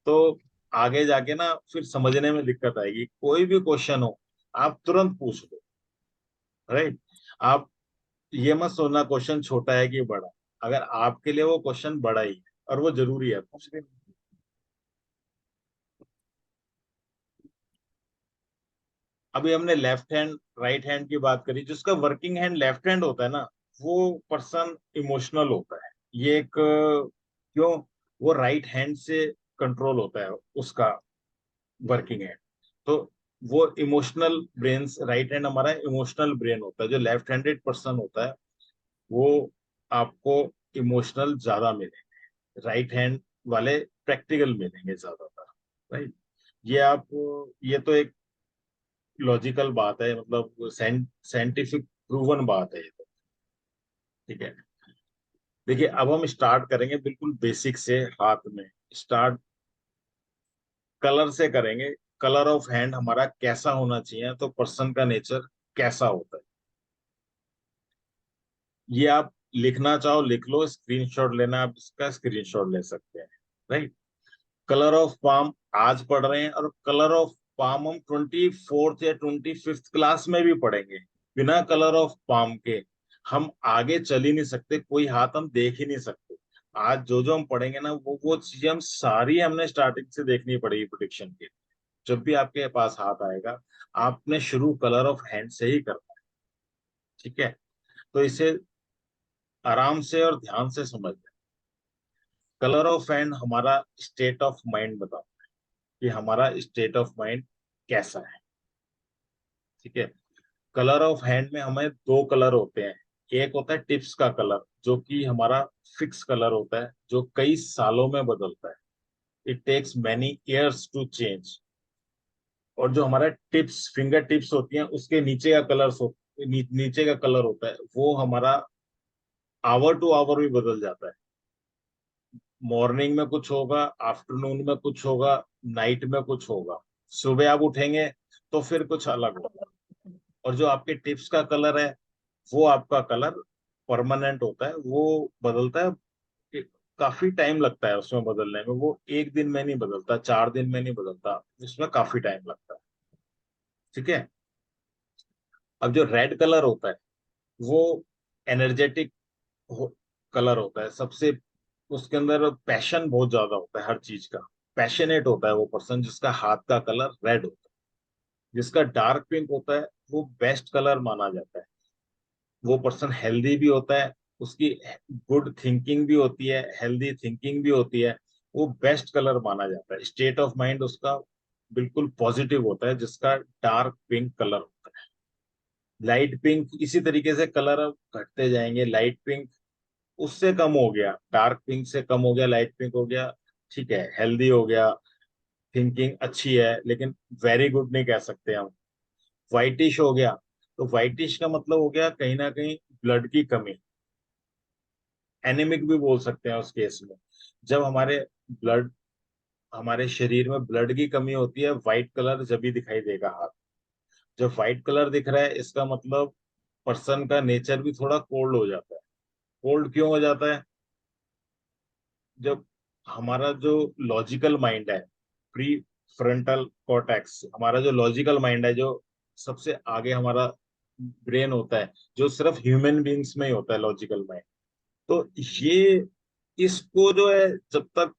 A: तो आगे जाके ना फिर समझने में दिक्कत आएगी। कोई भी क्वेश्चन हो आप तुरंत पूछ लो, राइट। आप ये मत सोचना क्वेश्चन छोटा है कि बड़ा, अगर आपके लिए वो क्वेश्चन बड़ा ही है और वो जरूरी है पूछना। अभी हमने लेफ्ट हैंड राइट हैंड की बात करी, जिसका वर्किंग हैंड लेफ्ट हैंड होता है ना, वो पर्सन इमोशनल होता है। ये एक क्यों? वो राइट हैंड से कंट्रोल होता है उसका वर्किंग हैंड। तो वो इमोशनल ब्रेन, राइट हैंड हमारा इमोशनल ब्रेन होता है। जो लेफ्ट हैंडेड पर्सन होता है वो आपको इमोशनल ज्यादा मिलेंगे, राइट हैंड वाले प्रैक्टिकल मिलेंगे ज्यादातर, राइट। ये आप, ये तो एक लॉजिकल बात है, मतलब साइंटिफिक प्रूवन बात है ये तो। ठीक है, देखिए अब हम स्टार्ट करेंगे बिल्कुल बेसिक से, हाथ में स्टार्ट कलर से करेंगे। कलर ऑफ हैंड हमारा कैसा होना चाहिए, तो पर्सन का नेचर कैसा होता है, ये आप लिखना चाहो लिख लो, स्क्रीनशॉट लेना आप इसका स्क्रीनशॉट ले सकते हैं, राइट। कलर ऑफ पाम आज पढ़ रहे हैं, और कलर ऑफ पाम हम 24th या 25th क्लास में भी पढ़ेंगे। बिना कलर ऑफ पाम के हम आगे चल ही नहीं सकते, कोई हाथ हम देख ही नहीं सकते। आज जो हम पढ़ेंगे ना, वो चीजें हम सारी हमने स्टार्टिंग से देखनी पड़ेगी प्रोडिक्शन के। जब भी आपके पास हाथ आएगा, आपने शुरू कलर ऑफ हैंड से ही करना है। ठीक है, तो इसे आराम से और ध्यान से समझ लें। कलर ऑफ हैंड हमारा स्टेट ऑफ माइंड बताता है कि हमारा स्टेट ऑफ माइंड कैसा है। ठीक है, कलर ऑफ हैंड में हमें दो कलर होते हैं। एक होता है टिप्स का कलर, जो कि हमारा फिक्स कलर होता है, जो कई सालों में बदलता है। It takes many years to change. और जो हमारा टिप्स, फिंगर टिप्स होती हैं, उसके नीचे का नीचे का कलर होता है, वो हमारा आवर टू आवर भी बदल जाता है। मॉर्निंग में कुछ होगा, आफ्टरनून में कुछ होगा, नाइट में कुछ होगा, सुबह आप उठेंगे तो फिर कुछ अलग होगा। और जो आपके टिप्स का कलर है, वो आपका कलर परमानेंट होता है, वो बदलता है। काफी टाइम लगता है उसमें बदलने में, वो एक दिन में नहीं बदलता, 4 दिन में नहीं बदलता, इसमें काफी टाइम लगता है। ठीक है, अब जो रेड कलर होता है, वो एनर्जेटिक कलर होता है सबसे। उसके अंदर पैशन बहुत ज्यादा होता है हर चीज का। पैशनेट होता है वो पर्सन जिसका हाथ का कलर रेड होता है। जिसका डार्क पिंक होता है, वो बेस्ट कलर माना जाता है। वो पर्सन हेल्दी भी होता है, उसकी गुड थिंकिंग भी होती है, हेल्दी थिंकिंग भी होती है। वो बेस्ट कलर माना जाता है। स्टेट ऑफ माइंड उसका बिल्कुल पॉजिटिव होता है, जिसका डार्क पिंक कलर होता है। लाइट पिंक इसी तरीके से कलर अब घटते जाएंगे। लाइट पिंक उससे कम हो गया, डार्क पिंक से कम हो गया, लाइट पिंक हो गया। ठीक है, हेल्दी हो गया, थिंकिंग अच्छी है, लेकिन वेरी गुड नहीं कह सकते हम। व्हाइटिश हो गया, तो व्हाइटिश का मतलब हो गया कहीं ना कहीं ब्लड की कमी। एनीमिक भी बोल सकते हैं उस केस में। जब ब्लड हमारे शरीर में ब्लड की कमी होती है, व्हाइट कलर जब भी दिखाई देगा हाथ। जब व्हाइट कलर दिख रहा है, इसका मतलब पर्सन का नेचर भी थोड़ा कोल्ड हो जाता है। कोल्ड क्यों हो जाता है? जब हमारा जो लॉजिकल माइंड है, प्री फ्रंटल कॉर्टेक्स, हमारा जो लॉजिकल माइंड है, जो सबसे आगे हमारा ब्रेन होता है, जो सिर्फ ह्यूमन बींग्स में ही होता है लॉजिकल माइंड। तो ये इसको जो है, जब तक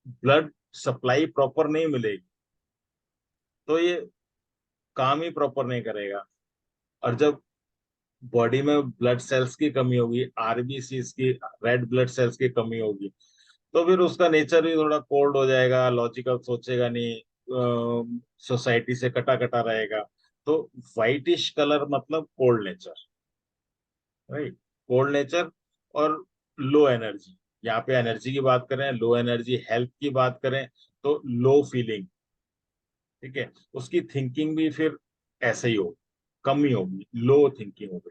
A: ब्लड सप्लाई प्रॉपर नहीं मिलेगी, तो ये काम ही प्रॉपर नहीं करेगा। और जब बॉडी में ब्लड सेल्स की कमी होगी, आरबीसीज की, रेड ब्लड सेल्स की कमी होगी, तो फिर उसका नेचर भी थोड़ा कोल्ड हो जाएगा, लॉजिकल सोचेगा नहीं, सोसाइटी से कटा कटा रहेगा। तो व्हाइटिश कलर मतलब cold nature, right. Cold nature और लो एनर्जी। यहाँ पे एनर्जी की बात करें, लो एनर्जी, हेल्थ की बात करें तो लो फीलिंग। ठीक है, उसकी थिंकिंग भी फिर ऐसे ही होगी, कम ही होगी, लो थिंकिंग होगी।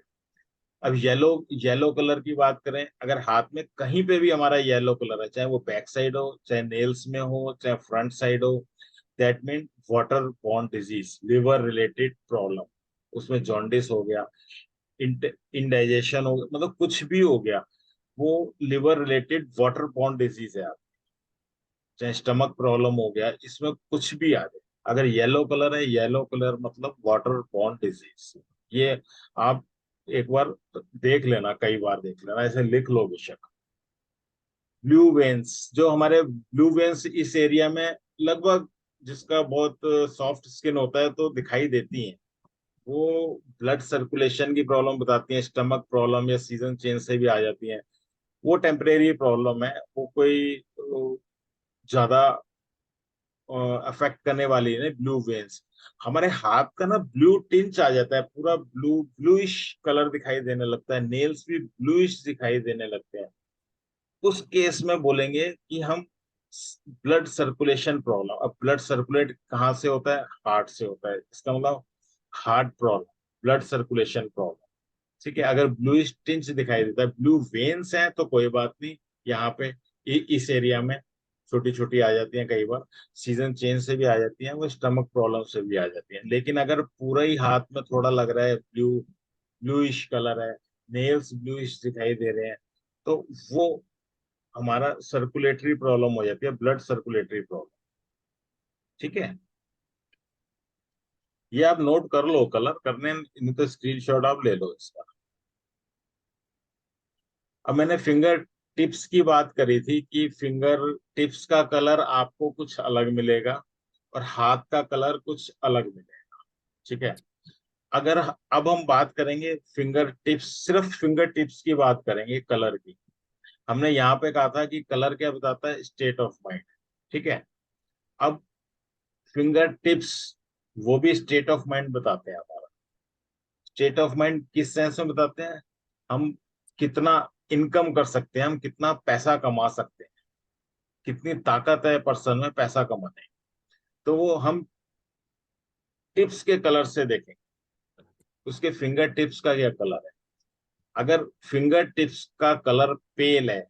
A: अब येलो येलो कलर की बात करें, अगर हाथ में कहीं पे भी हमारा येलो कलर है, चाहे वो बैक साइड हो, चाहे नेल्स में हो, चाहे फ्रंट साइड हो, that mean water borne disease, liver related problem. उसमें जॉन्डिस हो गया, इंडाइजेशन हो गया, मतलब कुछ भी हो गया, वो liver related water borne disease है। चाहे स्टमक प्रॉब्लम हो गया, इसमें कुछ भी आ जाए, अगर येलो कलर है, येलो कलर मतलब वाटर बॉर्न डिजीज। ये आप एक बार देख लेना, कई बार देख लेना, ऐसे लिख लो बेशक। ब्लू वेन्स, जो हमारे ब्लू वेन्स इस एरिया में लगभग, जिसका बहुत सॉफ्ट स्किन होता है तो दिखाई देती हैं, वो ब्लड सर्कुलेशन की प्रॉब्लम बताती हैं। स्टमक प्रॉब्लम या सीजन चेंज से भी आ जाती हैं। वो टेम्परेरी प्रॉब्लम है, वो कोई ज्यादा अफेक्ट करने वाली है। ब्लू वेन्स, हमारे हाथ का ना ब्लू टिंच आ जाता है, पूरा ब्लूइश कलर दिखाई देने लगता है, नेल्स भी ब्लूइश दिखाई देने लगते हैं। उस केस में बोलेंगे कि हम ब्लड सर्कुलेशन प्रॉब्लम। अब ब्लड सर्कुलेट कहाँ से होता है? हार्ट से होता है। इसका मतलब heart problem, blood circulation problem. ठीक है। अगर ब्लूइश टिंच दिखाई देता है, ब्लू वेन्स हैं, तो कोई बात नहीं, यहाँ पे इस एरिया में छोटी छोटी आ जाती हैं, कई बार सीजन चेंज से भी आ जाती हैं, वो स्टमक प्रॉब्लम से भी आ जाती हैं। लेकिन अगर पूरा ही हाथ में थोड़ा लग रहा है, ब्लूइश कलर है, नेल्स ब्लूइश दिखाई दे रहे हैं, तो वो हमारा सर्कुलेटरी प्रॉब्लम हो जाती है, ब्लड सर्कुलेटरी प्रॉब्लम। ठीक है, ये आप नोट कर लो, कलर करने नहीं तो स्क्रीनशॉट आप ले लो इसका। अब मैंने फिंगर टिप्स की बात करी थी कि फिंगर टिप्स का कलर आपको कुछ अलग मिलेगा और हाथ का कलर कुछ अलग मिलेगा। ठीक है। अगर अब हम बात करेंगे फिंगर टिप्स, सिर्फ फिंगर टिप्स की बात करेंगे कलर की। हमने यहाँ पे कहा था कि कलर क्या बताता है, स्टेट ऑफ माइंड। ठीक है। अब फिंगर टिप्स वो भी स्टेट ऑफ माइंड बताते हैं हमारा। स्टेट ऑफ माइंड किस सेंस में बताते हैं, हम कितना इनकम कर सकते हैं, हम कितना पैसा कमा सकते हैं, कितनी ताकत है पर्सन में पैसा कमाने की। तो वो हम टिप्स के कलर से देखें, उसके फिंगर टिप्स का क्या कलर है। अगर फिंगर टिप्स का कलर पेल है,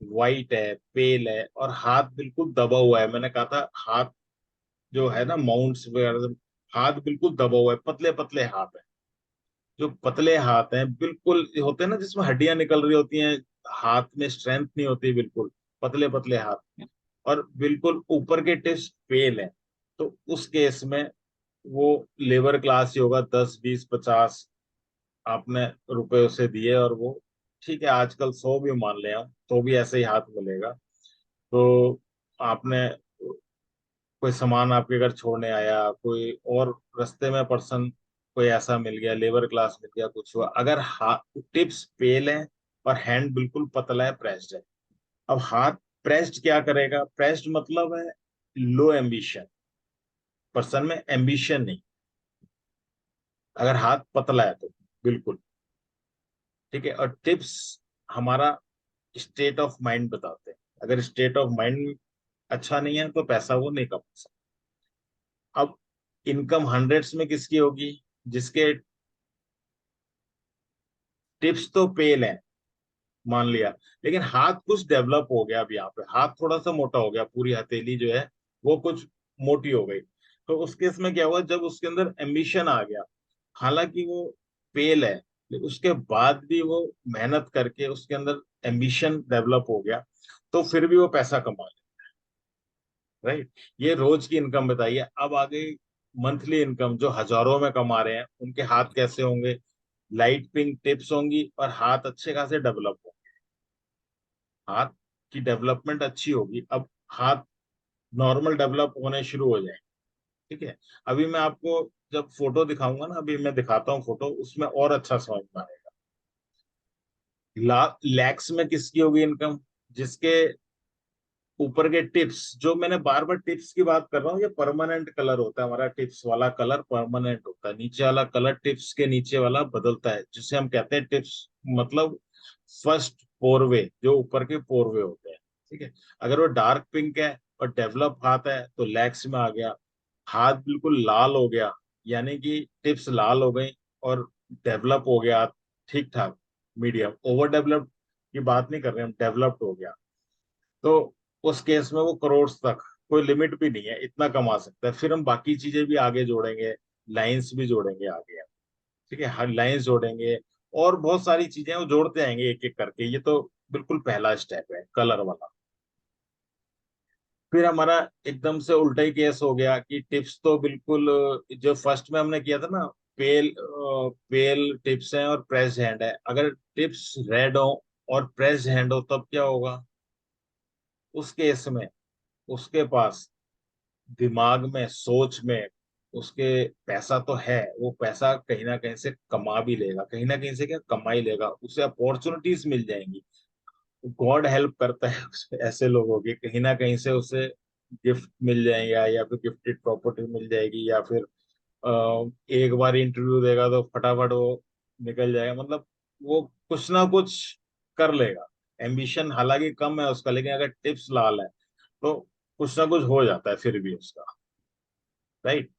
A: वाइट है, पेल है, और हाथ बिल्कुल दबा हुआ है, मैंने कहा था हाथ जो है ना माउंट्स वगैरह, हाथ बिल्कुल दबा हुआ है, पतले पतले हाथ है। जो पतले हाथ हैं बिल्कुल होते हैं ना, जिसमें हड्डियां निकल रही होती हैं, हाथ में स्ट्रेंथ नहीं होती, बिल्कुल पतले पतले हाथ, और बिल्कुल ऊपर के टिप्स फेल है, तो उस केस में वो लेबर क्लास ही होगा। 10 20 50 आपने रुपए उसे दिए और वो, ठीक है, आजकल 100 भी मान ले हम, तो भी ऐसे ही हाथ मिलेगा। तो आपने कोई सामान आपके घर छोड़ने आया, कोई और रास्ते में पर्सन कोई ऐसा मिल गया, लेबर क्लास मिल गया, कुछ हुआ, अगर हाथ टिप्स पेल है और हैंड बिल्कुल पतला है, प्रेस्ड है। अब हाथ प्रेस्ड क्या करेगा, प्रेस्ड मतलब है लो एम्बिशन, पर्सन में एम्बिशन नहीं, अगर हाथ पतला है तो बिल्कुल। ठीक है। और टिप्स हमारा स्टेट ऑफ माइंड बताते हैं, अगर स्टेट ऑफ माइंड अच्छा नहीं है तो पैसा वो नहीं कमा सकता। अब इनकम हंड्रेड्स में किसकी होगी, जिसके टिप्स तो पेल है, मान लिया, लेकिन हाथ कुछ डेवलप हो गया, अब यहाँ पे हाथ थोड़ा सा मोटा हो गया, पूरी हथेली जो है वो कुछ मोटी हो गई। तो उस केस में क्या हुआ, जब उसके अंदर एम्बिशन आ गया, हालांकि वो पेल है, लेकिन उसके बाद भी वो मेहनत करके उसके अंदर एम्बिशन डेवलप हो गया, तो फिर भी वो पैसा कमा ले। राइट। ये रोज की इनकम बताइए। अब आ गई मंथली इनकम, जो हजारों में कमा रहे हैं, उनके हाथ कैसे होंगे, लाइट पिंक टिप्स होंगी और हाथ अच्छे खासे डेवलप होंगे, हाथ की डेवलपमेंट अच्छी होगी। अब हाथ नॉर्मल डेवलप होने शुरू हो जाएंगे। ठीक है। अभी मैं आपको जब फोटो दिखाऊंगा ना, अभी मैं दिखाता हूँ फोटो, उसमें और अच्छा समझ में आएगा। लैक्स में किसकी होगी इनकम, जिसके ऊपर के टिप्स, जो मैंने बार बार टिप्स की बात कर रहा हूँ, ये परमानेंट कलर होता है हमारा, टिप्स वाला कलर परमानेंट होता है, नीचे वाला कलर टिप्स के नीचे वाला बदलता है, जिसे हम कहते हैं टिप्स, मतलब फर्स्ट पोरवे, जो ऊपर के पोरवे होते हैं। ठीक है। अगर वो डार्क पिंक है और डेवलप हाथ है तो लैक्स में आ गया। हाथ बिल्कुल लाल हो गया, यानी कि टिप्स लाल हो गई और डेवलप हो गया, ठीक ठाक मीडियम, ओवर डेवलप्ड की बात नहीं कर रहे हम, डेवलप्ड हो गया, तो उस केस में वो करोड़ तक, कोई लिमिट भी नहीं है, इतना कमा सकता है। फिर हम बाकी चीजें भी आगे जोड़ेंगे, लाइंस भी जोड़ेंगे आगे। ठीक है, हर लाइंस जोड़ेंगे और बहुत सारी चीजें वो जोड़ते आएंगे एक एक करके। ये तो बिल्कुल पहला स्टेप है कलर वाला। फिर हमारा एकदम से उल्टा ही केस हो गया कि टिप्स तो बिल्कुल, जो फर्स्ट में हमने किया था ना, पेल टिप्स हैं और प्रेस हैंड है, अगर टिप्स रेड हो और प्रेस हैंड हो तब क्या होगा, उस केस में उसके पास दिमाग में, सोच में, उसके पैसा तो है, वो पैसा कहीं ना कहीं से कमा भी लेगा, कहीं ना कहीं से क्या कमा ही लेगा, उसे अपॉर्चुनिटीज मिल जाएंगी। गॉड हेल्प करता है ऐसे लोगों की, कहीं ना कहीं से उसे गिफ्ट मिल जाएगा, या फिर गिफ्टेड प्रॉपर्टी मिल जाएगी, या फिर एक बार इंटरव्यू देगा तो फटाफट वो निकल जाएगा, मतलब वो कुछ ना कुछ कर लेगा। एम्बिशन हालांकि कम है उसका, लेकिन अगर टिप्स लाल है तो कुछ ना कुछ हो जाता है फिर भी उसका। राइट।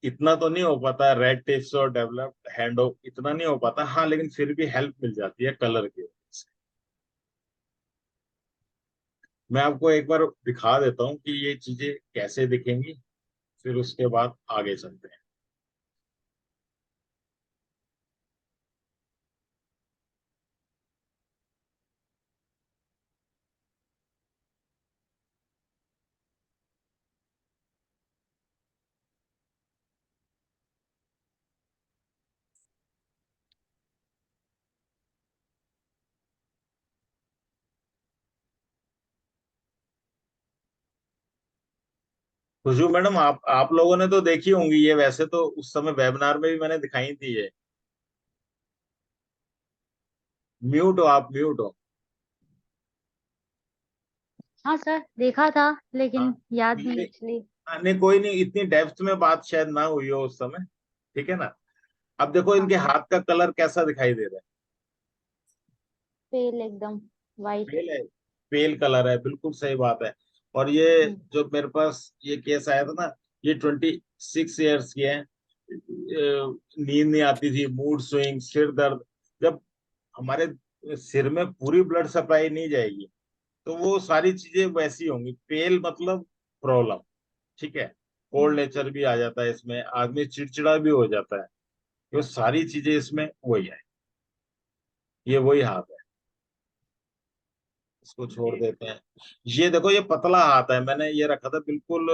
A: इतना तो नहीं हो पाता रेड टिप्स और डेवलप्ड हैंड ऑफ, इतना नहीं हो पाता, हाँ, लेकिन फिर भी हेल्प मिल जाती है कलर की वजह से। मैं आपको एक बार दिखा देता हूँ कि ये चीजें कैसे दिखेंगी, फिर उसके बाद आगे चलते हैं। खुशबू मैडम, आप लोगों ने तो देखी होंगी ये, वैसे तो उस समय वेबिनार में भी मैंने दिखाई थी ये। म्यूट हो आप, म्यूट हो।
B: हाँ सर, देखा था लेकिन
A: हाँ,
B: याद नहीं
A: ये
B: इसलिए।
A: नहीं, कोई नहीं, इतनी डेप्थ में बात शायद ना हुई हो उस समय, ठीक है ना। अब देखो
B: हाँ
A: इनके
B: हाँ,
A: हाथ का कलर कैसा दिखाई दे रहा है।
B: पेल एकदम वाइट।
A: पेल है, पेल कलर है, बिल्कुल सही बात है। और ये
B: हम्म।
A: जो मेरे पास ये केस आया था ना, ये 26 ईयर्स की है। नींद नहीं आती थी, मूड स्विंग, सिर दर्द। जब हमारे सिर में पूरी ब्लड सप्लाई नहीं जाएगी तो वो सारी चीजें वैसी होंगी। पेल मतलब प्रॉब्लम, ठीक है। कोल्ड
B: हम्म।
A: नेचर भी आ जाता है इसमें, आदमी चिड़चिड़ा भी हो जाता है। ये सारी चीजें इसमें वही है, ये वही हाथ है। इसको छोड़ देते हैं। ये देखो, ये पतला हाथ है, मैंने ये रखा था बिल्कुल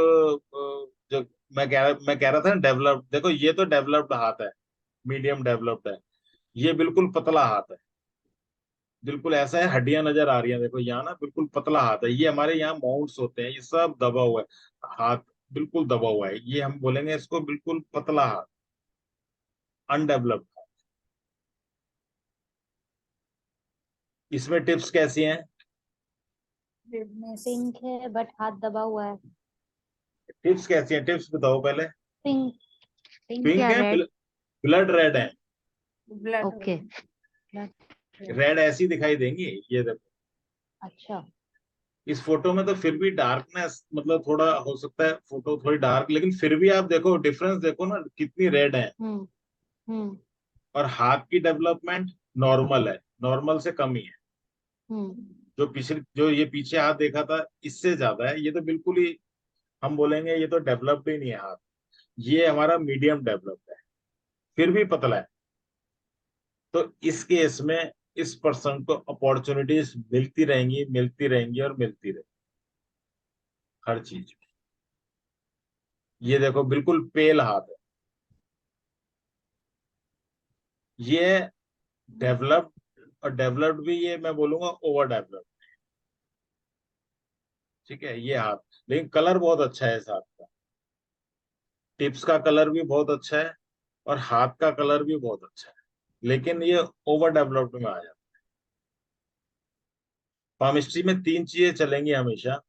A: जो मैं कह रहा था ना डेवलप्ड, देखो ये तो डेवलप्ड हाथ है, मीडियम डेवलप्ड है। ये बिल्कुल पतला हाथ है, बिल्कुल ऐसा है, हड्डियां नजर आ रही हैं, देखो यहाँ ना बिल्कुल पतला हाथ है। ये हमारे यहाँ माउंट्स होते हैं, ये सब दबा हुआ है हाथ, बिल्कुल दबा हुआ है, ये हम बोलेंगे इसको बिल्कुल पतला हाथ, अनडेवलप्ड। इसमें टिप्स कैसी हैं?
E: redness.
B: पिंक है बट हाथ दबा हुआ है।
A: टिप्स कैसी हैं, टिप्स बताओ पहले।
B: पिंक। पिंक
A: पिंक
B: या
A: है,
B: रेड?
A: ब्लड रेड है।
E: Blood.
B: ओके।
A: रेड ऐसी दिखाई देंगी, ये देखो।
B: अच्छा।
A: इस फोटो में तो फिर भी डार्कनेस, मतलब थोड़ा हो सकता है फोटो थोड़ी डार्क, लेकिन फिर भी आप देखो डिफरेंस, देखो ना कितनी रेड है।
B: हम्म। हम्म।
A: और हाथ की डेवलपमेंट नॉर्मल है, नॉर्मल से कम ही है।
B: हम्म।
A: जो ये पीछे हाथ देखा था इससे ज्यादा है, ये तो बिल्कुल ही हम बोलेंगे ये तो डेवलप्ड ही नहीं है हाथ। ये हमारा मीडियम डेवलप्ड है, फिर भी पतला है। तो इस केस में इस पर्सन को अपॉर्चुनिटीज मिलती रहेंगी, मिलती रहेंगी और मिलती रहेंगी, हर चीज। ये देखो बिल्कुल पेल हाथ है, ये डेवलप्ड, और डेवलप्ड भी ये मैं बोलूंगा ओवर डेवलप्ड, ठीक है ये हाथ। लेकिन कलर बहुत अच्छा है इस हाथ का, टिप्स का कलर भी बहुत अच्छा है और हाथ का कलर भी बहुत अच्छा है, लेकिन ये ओवर डेवलप्ड में आ जाता है। केमिस्ट्री में तीन चीजें चलेंगी हमेशा,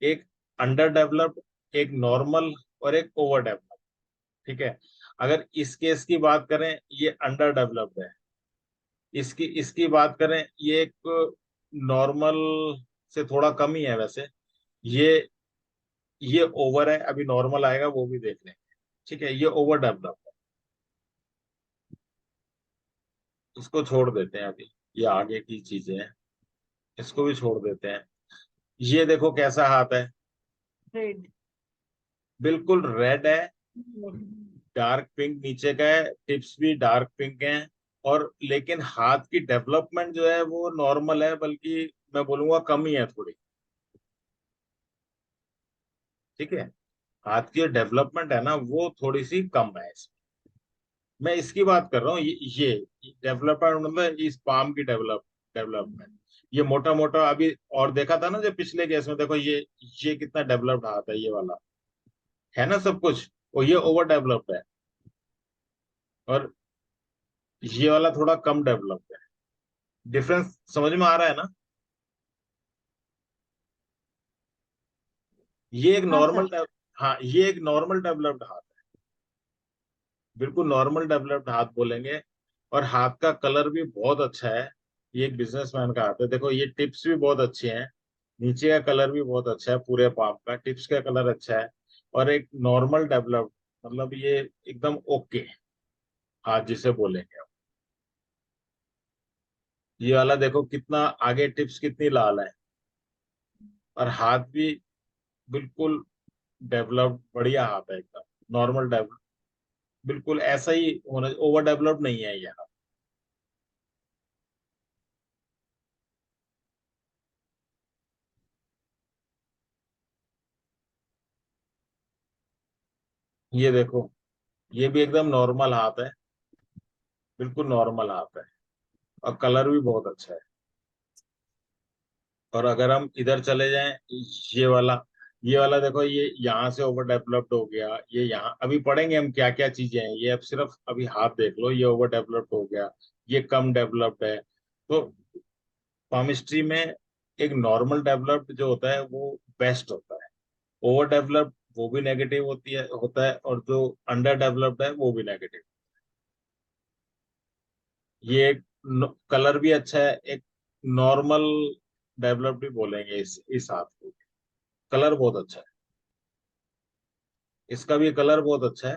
A: एक अंडर डेवलप्ड, एक नॉर्मल और एक ओवर डेवलप्ड, ठीक है। अगर इस केस की बात करें, ये अंडर डेवलप्ड है। इसकी इसकी बात करें, ये एक नॉर्मल से थोड़ा कम ही है वैसे। ये ये ओवर है, अभी नॉर्मल आएगा वो भी देख लेंगे, ठीक है। ये ओवर डेवलप्ड है, इसको छोड़ देते हैं अभी, ये आगे की चीजें हैं, इसको भी छोड़ देते हैं। ये देखो कैसा हाथ है,
E: Red.
A: बिल्कुल रेड है, डार्क पिंक नीचे का है, टिप्स भी डार्क पिंक हैं। और लेकिन हाथ की डेवलपमेंट जो है वो नॉर्मल है, बल्कि मैं बोलूंगा कम ही है थोड़ी, ठीक है। हाथ की डेवलपमेंट है ना वो थोड़ी सी कम है इसमें। मैं इसकी बात कर रहा हूँ, ये डेवलपमेंट मतलब इस पाम की डेवलपमेंट। ये मोटा मोटा अभी, और देखा था ना जो पिछले केस में, देखो ये कितना डेवलप्ड हाथ है, ये वाला है ना सब कुछ, और ये ओवर डेवलप्ड है। और ये वाला थोड़ा कम डेवलप्ड है। डिफरेंस समझ में आ रहा है ना। ये एक
B: हाँ सर।
A: नॉर्मल, हाँ ये एक नॉर्मल डेवलप्ड हाथ है, बिल्कुल नॉर्मल डेवलप्ड हाथ बोलेंगे। और हाथ का कलर भी बहुत अच्छा है, ये एक बिजनेसमैन का हाथ है। देखो ये टिप्स भी बहुत अच्छे हैं, नीचे का कलर भी बहुत अच्छा है, पूरे पाम का टिप्स का कलर अच्छा है। और एक नॉर्मल डेवलप्ड, मतलब ये एकदम ओके हाथ जिसे बोलेंगे। ये वाला देखो कितना आगे, टिप्स कितनी लाल है, और हाथ भी बिल्कुल डेवलप्ड बढ़िया हाथ है, एकदम नॉर्मल डेवलप, बिल्कुल ऐसा ही होना, ओवर डेवलप्ड नहीं है ये हाथ। ये देखो, ये भी एकदम नॉर्मल हाथ है, बिल्कुल नॉर्मल हाथ है, और कलर भी बहुत अच्छा है। और अगर हम इधर चले जाएं, ये वाला देखो, ये यहाँ से ओवर डेवलप्ड हो गया, ये यहाँ अभी पढ़ेंगे हम क्या क्या चीजें हैं, ये अब सिर्फ अभी हाथ देख लो, ये ओवर डेवलप्ड हो गया, ये कम डेवलप्ड है। तो केमिस्ट्री में एक नॉर्मल डेवलप्ड जो होता है वो बेस्ट होता है, ओवर डेवलप्ड वो भी नेगेटिव होता है, और जो अंडर डेवलप्ड है वो भी नेगेटिव। ये एक कलर भी अच्छा है, एक नॉर्मल डेवलप्ड भी बोलेंगे इस हाथ को। कलर बहुत अच्छा है, इसका भी कलर बहुत अच्छा है,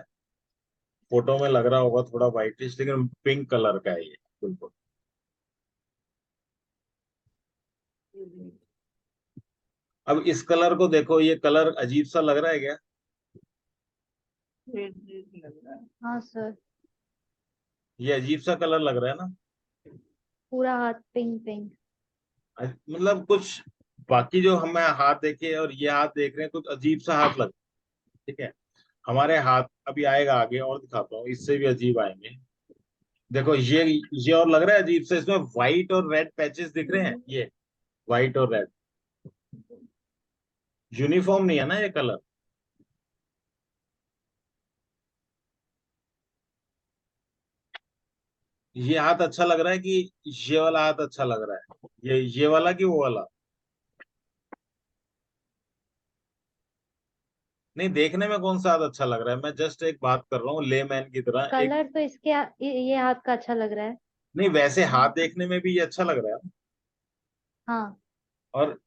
A: फोटो में लग रहा होगा थोड़ा व्हाइटिश, लेकिन पिंक कलर का है ये, बिल्कुल। अब इस कलर को देखो, ये कलर अजीब सा लग रहा है क्या?
E: रेड रेड लग रहा है।
B: हाँ सर,
A: ये अजीब सा कलर लग रहा है ना,
B: पूरा हाथ पिंक पिंक।
A: मतलब कुछ, बाकी जो हमें हाथ देखे और ये हाथ देख रहे हैं, कुछ अजीब सा हाथ लग, ठीक है। हमारे हाथ अभी आएगा आगे, और दिखाता हूँ, इससे भी अजीब आएंगे। देखो ये और लग रहा है अजीब से, इसमें व्हाइट और रेड पैचेस दिख रहे हैं, ये व्हाइट और रेड, यूनिफॉर्म नहीं है ना ये कलर। ये हाथ अच्छा लग रहा है कि ये वाला हाथ अच्छा लग रहा है, ये वाला कि वो वाला? नहीं, देखने में कौन सा हाथ अच्छा लग रहा है, मैं जस्ट एक बात कर रहा हूँ लेमैन की तरह एक।
B: कलर तो ये हाथ का अच्छा लग रहा है।
A: नहीं, वैसे हाथ देखने में भी ये अच्छा लग रहा है,
B: हाँ।
A: और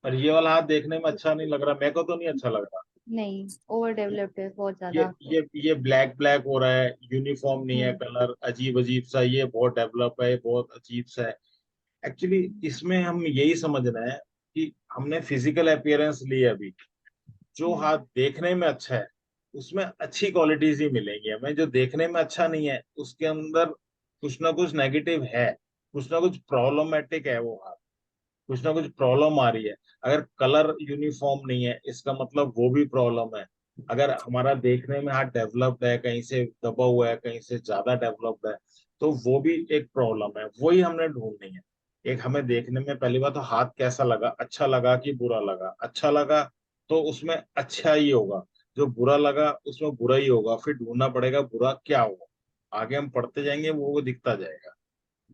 A: और ये वाला हाथ देखने में अच्छा नहीं लग रहा, मेरे को तो नहीं अच्छा लग रहा।
B: नहीं, ओवर डेवलप्ड है बहुत
A: ये
B: ज्यादा।
A: ये ब्लैक ब्लैक हो रहा है, यूनिफॉर्म नहीं है
B: हम्म।
A: कलर, अजीब अजीब सा, ये बहुत डेवलप है, बहुत अजीब सा है। एक्चुअली इसमें हम यही समझना है कि हमने फिजिकल अपीयरेंस ली है अभी, जो हाथ देखने में अच्छा है उसमें अच्छी क्वालिटीज ही मिलेंगी हमें, जो देखने में अच्छा नहीं है उसके अंदर कुछ ना कुछ नेगेटिव है, कुछ ना कुछ प्रॉब्लमेटिक है वो हाथ, कुछ ना कुछ प्रॉब्लम आ रही है। अगर कलर यूनिफॉर्म नहीं है, इसका मतलब वो भी प्रॉब्लम है। अगर हमारा देखने में हाथ डेवलप्ड है, कहीं से दबा हुआ है, कहीं से ज्यादा डेवलप्ड है, तो वो भी एक प्रॉब्लम है, वही हमने ढूंढनी है। एक हमें देखने में पहली बात तो हाथ कैसा लगा, अच्छा लगा कि बुरा लगा, अच्छा लगा तो उसमें अच्छा ही होगा, जो बुरा लगा उसमें बुरा ही होगा, फिर ढूंढना पड़ेगा बुरा क्या होगा, आगे हम पढ़ते जाएंगे वो दिखता जाएगा।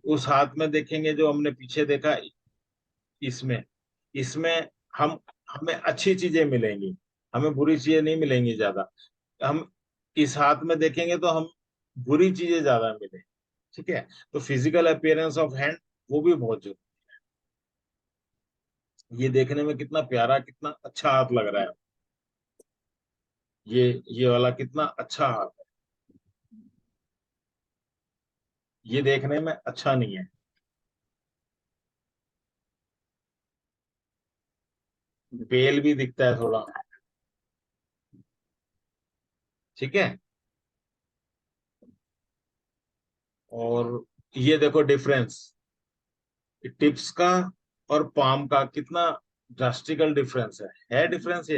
A: उस हाथ में देखेंगे जो हमने पीछे देखा, इसमें इसमें हम हमें अच्छी चीजें मिलेंगी, हमें बुरी चीजें नहीं मिलेंगी ज्यादा। हम इस हाथ में देखेंगे तो हम बुरी चीजें ज्यादा मिलेंगी, ठीक है। तो फिजिकल अपीयरेंस ऑफ हैंड वो भी बहुत जरूरी। ये देखने में कितना प्यारा, कितना अच्छा हाथ लग रहा है, ये वाला कितना अच्छा हाथ है, ये देखने में अच्छा नहीं है, बेल भी दिखता है थोड़ा, ठीक है। और ये देखो डिफरेंस, टिप्स का और पाम का कितना ड्रास्टिकल डिफरेंस है डिफरेंस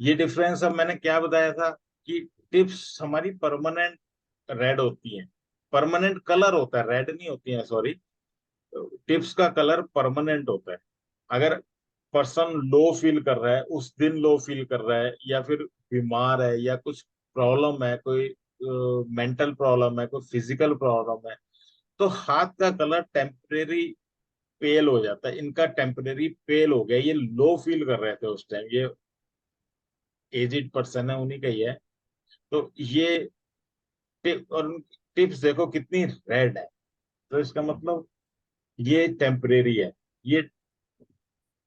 A: ये डिफरेंस अब मैंने क्या बताया था कि टिप्स हमारी परमानेंट रेड होती हैं, परमानेंट कलर होता है, रेड नहीं होती है, सॉरी। टिप्स का कलर परमानेंट होता है। अगर पर्सन लो फील कर रहा है, उस दिन लो फील कर रहा है, या फिर बीमार है, या कुछ प्रॉब्लम है, कोई मेंटल प्रॉब्लम है, कोई फिजिकल प्रॉब्लम है, तो हाथ का कलर टेम्परेरी पेल हो जाता है। इनका टेम्परेरी पेल हो गया, ये लो फील कर रहे थे उस टाइम, ये एजिड पर्सन है उन्हीं का ही है। तो ये और टिप्स देखो कितनी रेड है, तो इसका मतलब ये टेम्परेरी है। ये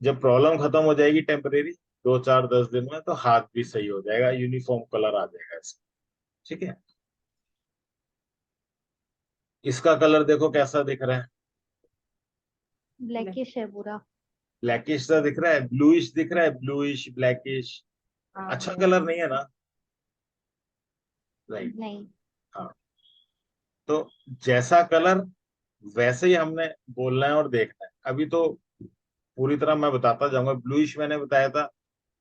A: जब प्रॉब्लम खत्म हो जाएगी टेम्परेरी, 2 4 10 दिन में तो हाथ भी सही हो जाएगा, यूनिफॉर्म कलर आ जाएगा इसका। ठीक है, इसका कलर देखो कैसा दिख रहा है,
B: ब्लैकिश है पूरा।
A: ब्लैकिश सा दिख रहा है, ब्लूइश दिख रहा है, ब्लूइश ब्लैकिश। अच्छा कलर नहीं है ना, राइट।
B: नहीं।
A: हाँ, तो जैसा कलर वैसे ही हमने बोलना है और देखना है। अभी तो पूरी तरह मैं बताता जाऊंगा। ब्लूइश मैंने बताया था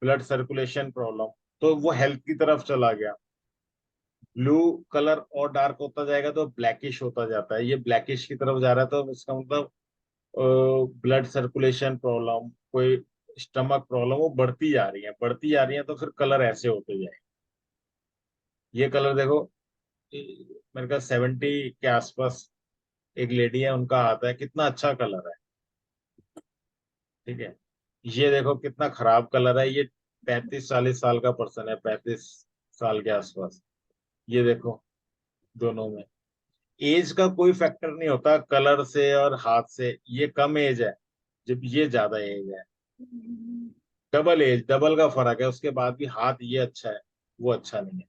A: ब्लड सर्कुलेशन प्रॉब्लम, तो वो हेल्थ की तरफ चला गया। ब्लू कलर और डार्क होता जाएगा तो ब्लैकिश होता जाता है, ये ब्लैकिश की तरफ जा रहा है, तो इसका मतलब ब्लड सर्कुलेशन प्रॉब्लम, कोई स्टमक प्रॉब्लम वो बढ़ती जा रही है, बढ़ती जा रही है, तो फिर कलर ऐसे होते जाएंगे। ये कलर देखो, मेरे ख्याल 70 के आसपास एक लेडी है, उनका आता है, कितना अच्छा कलर है। ठीक है, ये देखो कितना खराब कलर है, ये 35 40 साल का पर्सन है, 35 साल के आसपास। ये देखो, दोनों में एज का कोई फैक्टर नहीं होता कलर से और हाथ से। ये कम एज है, जब ये ज्यादा एज है, डबल एज, डबल का फर्क है, उसके बाद भी हाथ ये अच्छा है, वो अच्छा नहीं है।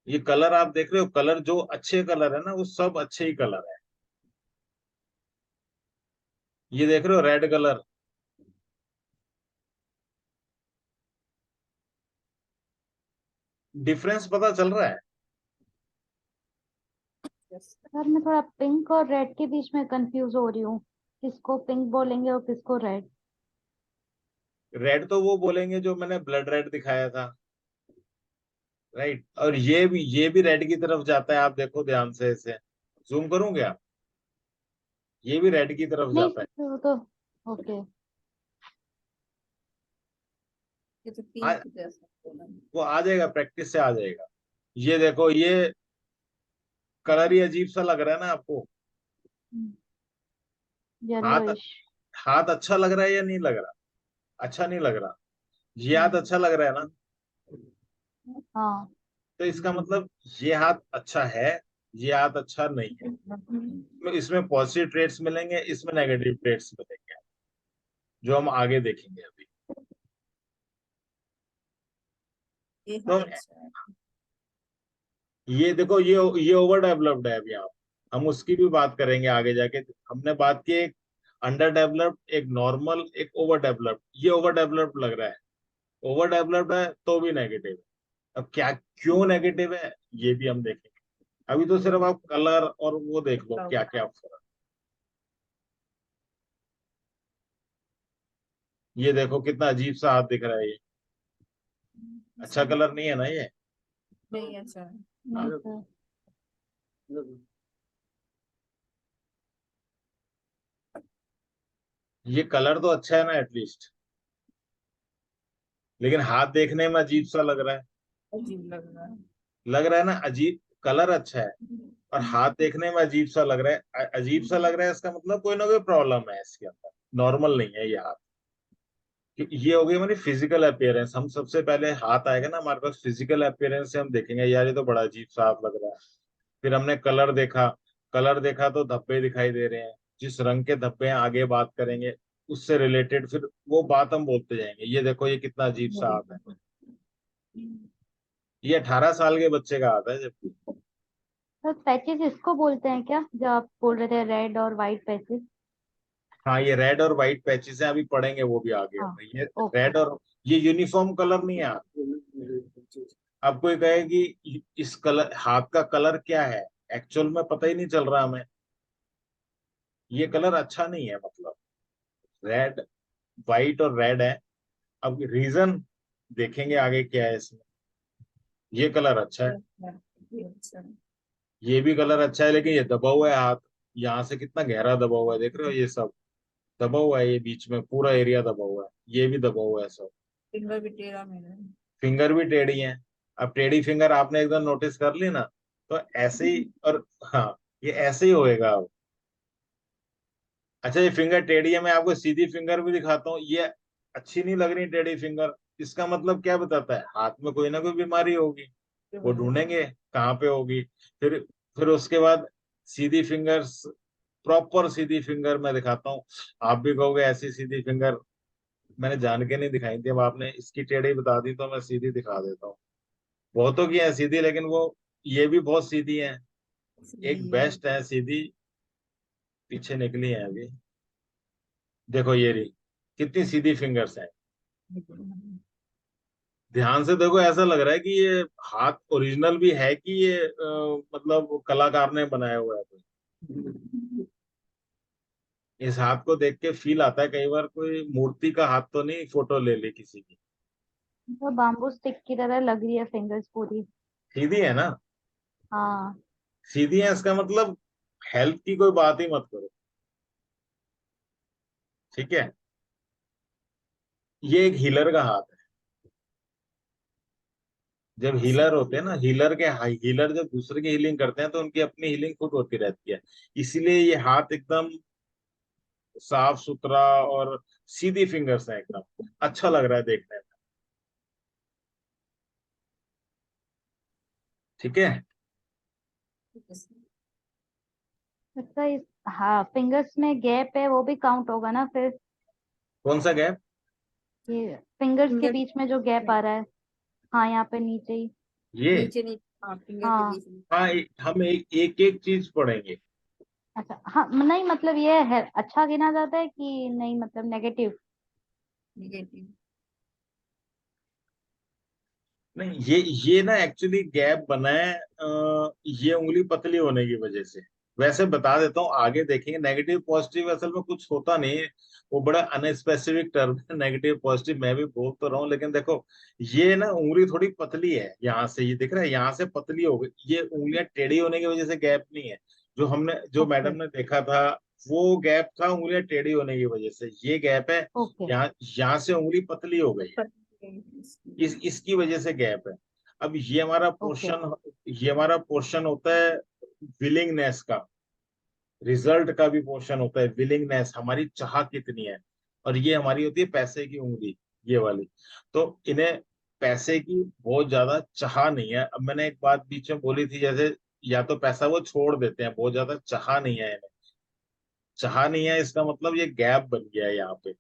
A: ये कलर आप देख रहे हो, कलर जो अच्छे कलर है ना, वो सब अच्छे ही कलर है। ये देख रहे हो रेड कलर, डिफरेंस पता चल रहा है।
B: सर मैं थोड़ा पिंक और रेड के बीच में कंफ्यूज हो रही हूँ, किसको पिंक बोलेंगे और किसको रेड।
A: रेड तो वो बोलेंगे जो मैंने ब्लड रेड दिखाया था, राइट। और ये भी रेड की तरफ जाता है, आप देखो ध्यान से, इसे जूम करूं क्या, ये भी रेड की तरफ
B: नहीं
A: जाता है।
B: वो तो ओके।
E: ये तो
A: आ,
E: पिंक जैसा बोला।
A: वो आ जाएगा, प्रैक्टिस से आ जाएगा। ये देखो, ये कलर ही अजीब सा लग रहा है ना आपको। हाथ,
B: येलोइश।
A: हाथ अच्छा लग रहा है या नहीं लग रहा, अच्छा नहीं लग रहा। ये हाथ अच्छा लग रहा है ना,
B: हाँ।
A: तो इसका मतलब ये हाथ अच्छा है, ये हाथ अच्छा नहीं है। इसमें पॉजिटिव ट्रेड्स मिलेंगे, इसमें नेगेटिव ट्रेड्स मिलेंगे, जो हम आगे देखेंगे अभी।
E: ये
A: तो
E: हाँ अच्छा है।
A: ये देखो, ये ओवर डेवलप्ड है अभी। हम उसकी भी बात करेंगे आगे जाके। हमने बात की एक अंडर डेवलप्ड, एक नॉर्मल, एक ओवर डेवलप्ड। ये ओवर डेवलप्ड लग रहा है, ओवर डेवलप्ड है तो भी नेगेटिव है। अब क्या, क्यों नेगेटिव है, ये भी हम देखेंगे। अभी तो सिर्फ आप कलर और वो देख लो क्या क्या फर्क। ये देखो कितना अजीब सा हाथ दिख रहा है, ये अच्छा कलर नहीं है ना ये।
E: नहीं अच्छा है।
B: नहीं सर।
A: ये कलर तो अच्छा है ना एटलीस्ट, लेकिन हाथ देखने में अजीब सा लग रहा है।
E: अजीब लग रहा है।
A: लग रहा है ना अजीब, कलर अच्छा है और हाथ देखने में अजीब सा लग रहा है। अजीब सा लग रहा है, इसका मतलब कोई ना कोई प्रॉब्लम है इसके अंदर, नॉर्मल नहीं है ये हाथ। ये हो गई हमारी फिजिकल अपीयरेंस। हम सबसे पहले हाथ आएगा ना हमारे पास, फिजिकल अपीयरेंस से हम देखेंगे यार ये तो बड़ा अजीब सा हाथ लग रहा है। फिर हमने कलर देखा, कलर देखा तो धब्बे दिखाई दे रहे हैं, जिस रंग के धब्बे हैं आगे बात करेंगे उससे रिलेटेड, फिर वो बात हम बोलते जाएंगे। ये देखो ये कितना अजीब सा हाथ है, ये 18 साल के बच्चे का हाथ है जबकि।
B: सर पैचेस इसको बोलते हैं क्या, जो आप बोल रहे थे रेड और वाइट पैचेस।
A: हाँ, ये रेड और व्हाइट पैचेस हैं, अभी पढ़ेंगे वो भी आगे
B: हाँ।
A: हम। ये
B: ओके।
A: रेड और, ये यूनिफॉर्म कलर नहीं है हाथ। अब कोई कहे कि इस कलर, हाथ का कलर क्या है, एक्चुअल में पता ही नहीं चल रहा हमें। ये कलर अच्छा नहीं है, मतलब रेड, व्हाइट और रेड है। अब रीजन देखेंगे आगे क्या है इसमें। ये कलर अच्छा है,
E: ये अच्छा है।
A: ये भी कलर अच्छा है, लेकिन ये दबा हुआ है हाथ। यहाँ से कितना गहरा दबा हुआ है, देख रहे हो, ये सब दबा हुआ है, ये बीच में पूरा एरिया दबा हुआ है, ये भी दबा हुआ है सब।
E: फिंगर भी टेढ़ा मेरा।
A: फिंगर भी टेढ़ी है। अब टेढ़ी फिंगर आपने एकदम नोटिस कर ली ना, तो ऐसे ही, और हाँ, ये ऐसे ही होएगा अब। अच्छा, ये फिंगर टेढ़ी है, मैं आपको सीधी फिंगर भी दिखाता हूँ, ये अच्छी नहीं लग रही टेढ़ी फिंगर। इसका मतलब क्या बताता है, हाथ में कोई ना कोई बीमारी होगी, वो ढूंढेंगे कहाँ पे होगी। फिर फिर उसके बाद सीधी फिंगर्स, प्रॉपर सीधी फिंगर मैं दिखाता हूँ। आप भी कहोगे ऐसी सीधी फिंगर मैंने जान के नहीं दिखाई थी, अब आपने इसकी टेढ़ी बता दी तो मैं सीधी दिखा देता हूँ। बहुतों की है सीधी, लेकिन वो ये भी बहुत सीधी है। एक बेस्ट है सीधी, पीछे निकली है अभी, देखो ये रही, कितनी सीधी फिंगर्स है। ध्यान से देखो, ऐसा लग रहा है कि ये हाथ ओरिजिनल भी है कि ये मतलब कलाकार ने बनाया हुआ है कोई। इस हाथ को देख के फील आता है कई बार कोई मूर्ति का हाथ तो नहीं फोटो ले ली किसी की।
B: तो बाम्बू स्टिक की तरह लग रही है फिंगर्स पूरी।
A: सीधी है ना,
B: हाँ।
A: सीधी है, इसका मतलब हेल्थ की कोई बात ही मत करो। ठीक है, ये एक हीलर का हाथ है। जब हीलर होते हैं ना, हीलर जब दूसरे की हीलिंग करते हैं तो उनकी अपनी हीलिंग खुद होती रहती है। इसीलिए ये हाथ एकदम साफ सुथरा और सीधी फिंगर्स है, एकदम अच्छा लग रहा है देखने में। ठीक है,
B: अच्छा, इस हाँ फिंगर्स में गैप है वो भी काउंट होगा ना फिर?
A: कौन सा गैप?
B: ये फिंगर्स के बीच में जो गैप आ रहा है। हाँ, यहाँ पे नीचे ही।
A: ये
E: नीचे नीचे, हाँ फिंगर के
B: हाँ।
E: बीच में।
A: हाँ, हम एक एक चीज पढ़ेंगे।
B: अच्छा, हाँ नहीं मतलब ये है अच्छा गिना जाता है कि नहीं, मतलब नेगेटिव?
E: नेगेटिव।
A: नहीं, ये ना एक्चुअली गैप बना है ये उंगली पतली होने की वजह से। वैसे बता देता हूँ, आगे देखेंगे। नेगेटिव पॉजिटिव असल में कुछ होता नहीं है, वो बड़ा अनस्पेसिफिक टर्म है नेगेटिव पॉजिटिव, मैं भी बोल तो रहा हूँ, लेकिन देखो ये ना उंगली थोड़ी पतली है, यहाँ से ये दिख रहा है, यहाँ से पतली हो गई। ये उंगलियां टेढ़ी होने की वजह से गैप नहीं है। जो
B: ओके।
A: मैडम ने देखा था वो गैप था उंगलियां टेढ़ी होने की वजह से, ये गैप है।
B: ओके।
A: यहाँ से उंगली पतली हो गई है, इसकी वजह से गैप है। अब
B: ओके।
A: ये हमारा पोर्शन होता है विलिंगनेस का। रिजल्ट का भी पोर्शन होता है विलिंगनेस, हमारी चाह कितनी है। और ये हमारी होती है पैसे की उंगली, ये वाली। तो इन्हें पैसे की बहुत ज्यादा चाह नहीं है। अब मैंने एक बात बीच में बोली थी, जैसे या तो पैसा वो छोड़ देते हैं, बहुत ज्यादा चाह नहीं है इन्हें। चाह नहीं है इसका मतलब ये गैप बन गया है यहाँ पे।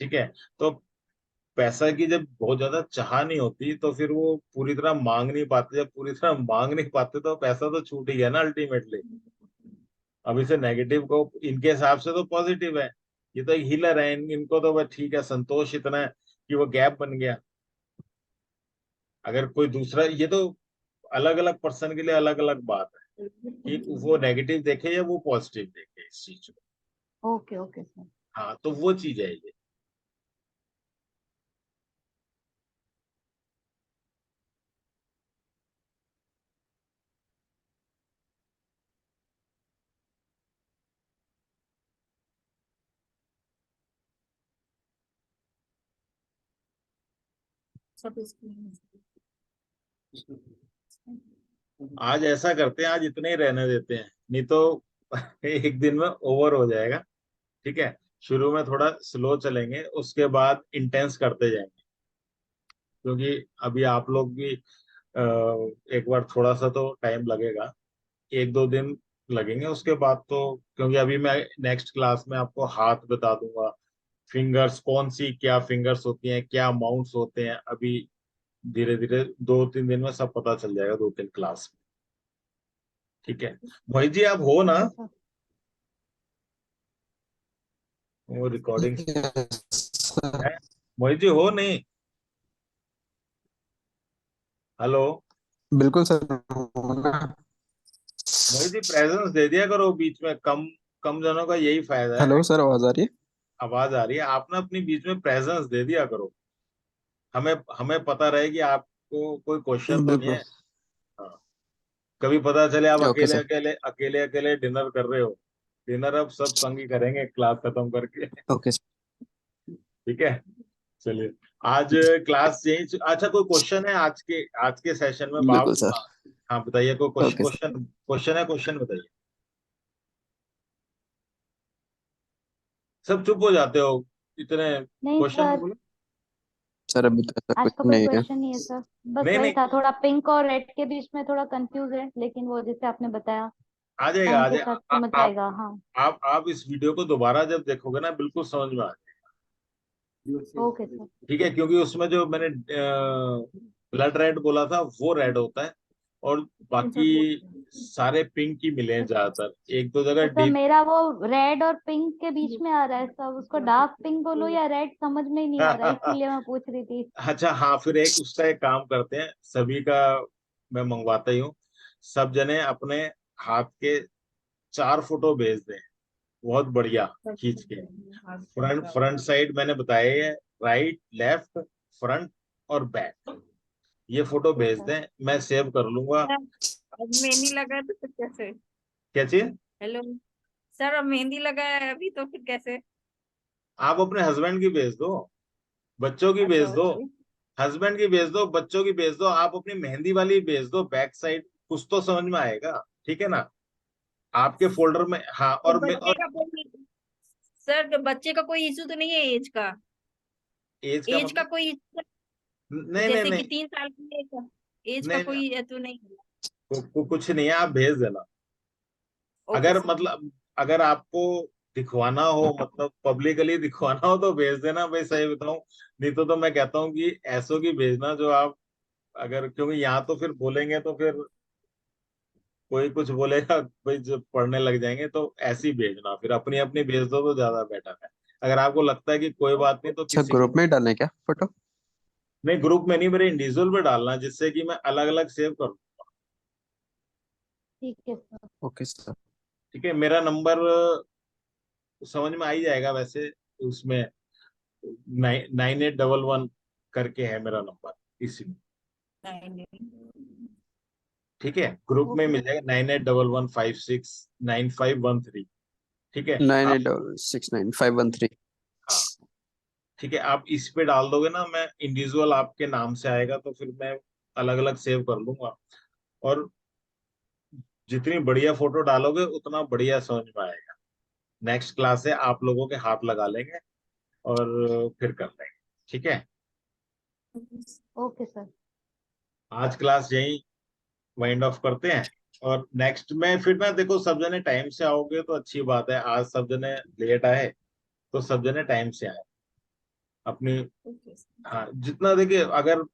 A: ठीक है, तो पैसा की जब बहुत ज्यादा चाह नहीं होती तो फिर वो पूरी तरह मांग नहीं पाते, जब पूरी तरह मांग नहीं पाते तो पैसा तो छूट ही गया ना अल्टीमेटली। अब इसे नेगेटिव को इनके हिसाब से तो पॉजिटिव है, ये तो एक हीलर है, इनको तो बस ठीक है, संतोष इतना है कि वो गैप बन गया। अगर कोई दूसरा, ये तो अलग अलग पर्सन के लिए अलग अलग बात है कि वो नेगेटिव देखे या वो पॉजिटिव देखे इस चीज को।
B: ओके। Okay sir.
A: हाँ, तो वो चीज है ये।
E: सब स्क्रीन।
A: आज ऐसा करते हैं, आज इतने ही रहने देते हैं, नहीं तो एक दिन में ओवर हो जाएगा। ठीक है, शुरू में थोड़ा स्लो चलेंगे, उसके बाद इंटेंस करते जाएंगे, क्योंकि अभी आप लोग भी एक बार थोड़ा सा तो टाइम लगेगा, एक दो दिन लगेंगे, उसके बाद तो, क्योंकि अभी मैं नेक्स्ट क्लास में आपको हाथ बता दूंगा, फिंगर्स कौन सी क्या फिंगर्स होती हैं, क्या माउंट्स होते हैं, अभी धीरे धीरे 2-3 दिन में सब पता चल जाएगा, 2-3 क्लास में। ठीक है, मोहित जी आप हो ना?
B: Okay sir.
A: वो रिकॉर्डिंग
C: सर।
A: है, मोहित जी हो नहीं? हेलो
C: बिल्कुल सर, होना।
A: मोहित जी, प्रेजेंस दे दिया करो बीच में, कम कम जनों का यही फायदा है।
C: हेलो सर, आवाज आ रही है?
A: आवाज आ रही है, आप ना अपनी बीच में प्रेजेंस दे दिया करो, हमें हमें पता रहे कि आपको कोई क्वेश्चन तो नहीं
C: बिल्कुल।
A: है। हाँ, कभी पता चले आप
C: ओके
A: अकेले
C: सर।
A: अकेले अकेले अकेले डिनर कर रहे हो, डिनर अब सब संग ही करेंगे क्लास खत्म करके।
C: Okay sir.
A: ठीक है, चलिए, आज क्लास चेंज। अच्छा, कोई क्वेश्चन है आज के सेशन में
C: बिल्कुल
A: बाप?
C: सर।
A: हाँ बताइए, कोई
C: ओके सर।
A: क्वेश्चन क्वेश्चन है, क्वेश्चन बताइए। सब चुप हो जाते हो, इतने
B: नहीं
A: क्वेश्चन
B: सर,
A: बोलो।
C: सर अभी तो ऐसा
B: आज
C: कुछ
B: तो कोई
C: नहीं है।
B: क्वेश्चन नहीं है सर। बस
A: नहीं
B: वही
A: नहीं,
B: था, थोड़ा पिंक और रेड के बीच में थोड़ा कंफ्यूज है, लेकिन वो जैसे आपने बताया।
A: आ जाएगा,
B: टाइम
A: आ
B: के
A: जाएगा।
B: साथ समझ आएगा। हाँ,
A: आप इस वीडियो को दोबारा जब देखोगे ना, बिल्कुल समझ में आ जाएगा।
B: Okay sir.
A: ठीक है, क्योंकि उसमें जो मैंने ब्लड रेड बोला था वो रेड होता है, और बाकी सारे पिंक ही मिले हैं ज्यादातर, एक दो जगह
B: तो सर
A: डीप।
B: मेरा वो रेड और पिंक के बीच में आ रहा है सब, उसको डार्क पिंक बोलो या रेड, समझ में ही नहीं आ रहा है, इसीलिए मैं पूछ रही थी।
A: अच्छा हाँ, फिर एक उसका एक काम करते हैं, सभी का मैं मंगवाता ही हूँ, सब जने अपने हाथ के 4 फोटो भेज दें, बहुत बढ़िया खींच के। फ्रंट फ्रंट साइड मैंने बताया है, राइट लेफ्ट फ्रंट और बैक, ये फोटो
B: ठीक
A: भेज
B: है।
A: दें, मैं सेव कर लूंगा।
E: अब मेहंदी लगा है तो फिर कैसे?
A: क्या चीज?
E: हेलो सर, अब मेहंदी लगा है अभी तो फिर कैसे?
A: आप अपने हस्बैंड की भेज दो, बच्चों की
E: अच्छा
A: भेज दो,
E: ओके।
A: हस्बैंड की भेज दो, बच्चों की भेज दो, आप अपनी मेहंदी वाली भेज दो बैक साइड, कुछ तो समझ में आएगा। ठीक है ना? आपके फोल्डर में, हाँ,
E: तो
A: और मैं,
E: बच्चे
A: और
E: का कोई, सर बच्चे का कोई इशू तो नहीं है एज का?
A: एज का
E: एज का
A: मतलब?
E: कोई issue है?
A: नहीं नहीं
E: जैसे कि
A: नहीं
E: 3 साल की एज का
A: नहीं नहीं,
E: कोई तो नहीं है?
A: कुछ नहीं है, आप भेज देना।
E: ओके
A: अगर
E: सर।
A: मतलब, अगर आपको दिखवाना हो, मतलब पब्लिकली दिखवाना हो तो भेज देना भाई, सही बताऊं, नहीं तो मैं कहता हूँ कि ऐसो की भेजना जो आप, अगर, क्योंकि यहाँ तो फिर बोलेंगे तो फिर कोई कुछ बोलेगा भाई, जब पढ़ने लग जाएंगे, तो ऐसी भेजना, फिर अपनी अपनी भेज दो तो ज्यादा बेटर है। अगर आपको लगता है कि कोई बात नहीं तो
C: अच्छा,
A: किसी की,
C: ग्रुप में डालना है क्या फोटो?
A: नहीं ग्रुप में नहीं, मेरे इंडिविजुअल पे डालना, जिससे कि मैं अलग अलग सेव करूँ।
B: ठीक है सर।
C: Okay sir.
A: ठीक है, मेरा नंबर समझ में आ ही जाएगा वैसे, उसमें 9811 करके है मेरा नंबर, इसी में। ठीक है, ग्रुप में
B: ओके।
A: मिल जाएगा 9811569513। ठीक है
C: नाइन
A: आप,
C: एट डबल 69513।
A: हाँ, ठीक है, आप इस पे डाल दोगे ना, मैं इंडिविजुअल आपके नाम से आएगा तो फिर मैं अलग अलग सेव कर लूंगा, और जितनी बढ़िया फोटो डालोगे उतना बढ़िया समझ में आएगा। नेक्स्ट क्लास है, आप लोगों के हाथ लगा लेंगे और फिर कर लेंगे। ठीक है,
B: ओके सर।
A: आज क्लास यही वाइंड ऑफ करते हैं, और नेक्स्ट में फिर ना, देखो सब जने टाइम से आओगे तो अच्छी बात है, आज सब जने लेट आए तो सब जने टाइम से आए अपनी। हाँ, जितना देखिए, अगर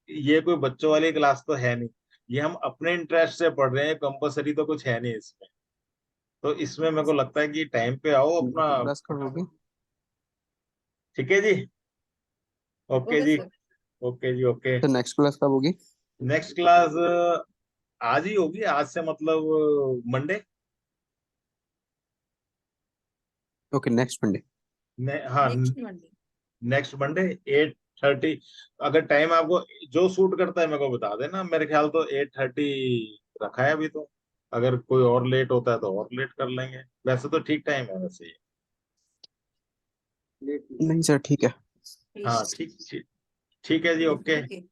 A: ये कोई बच्चों वाली क्लास तो है नहीं, ये हम अपने इंटरेस्ट से पढ़ रहे हैं, कंपलसरी तो कुछ है नहीं इसमें, तो इसमें मेरे को लगता है कि टाइम पे आओ अपना।
C: क्लास कब होगी?
A: ठीक है जी, ओके
E: ओके
A: जी,
E: सर।
A: ओके जी, ओके।
C: तो नेक्स्ट क्लास कब होगी?
A: नेक्स्ट क्लास आज ही होगी, आज से मतलब मंडे।
C: Okay, next Monday.
A: हाँ,
E: नेक्स्ट मंडे।
A: Next Monday 8:30। अगर टाइम आपको जो सूट करता है मेरे को बता देना, मेरे ख्याल तो 8:30 रखा है अभी तो, अगर कोई और लेट होता है तो और लेट कर लेंगे, वैसे तो ठीक टाइम है वैसे ये।
C: नहीं सर, ठीक है।
A: हाँ ठीक ठीक, ठीक है जी, okay.
E: Okay.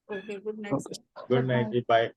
E: Okay good night
C: okay.
E: Sir.
A: Good
B: good
A: night
B: night.
A: जी, बाय।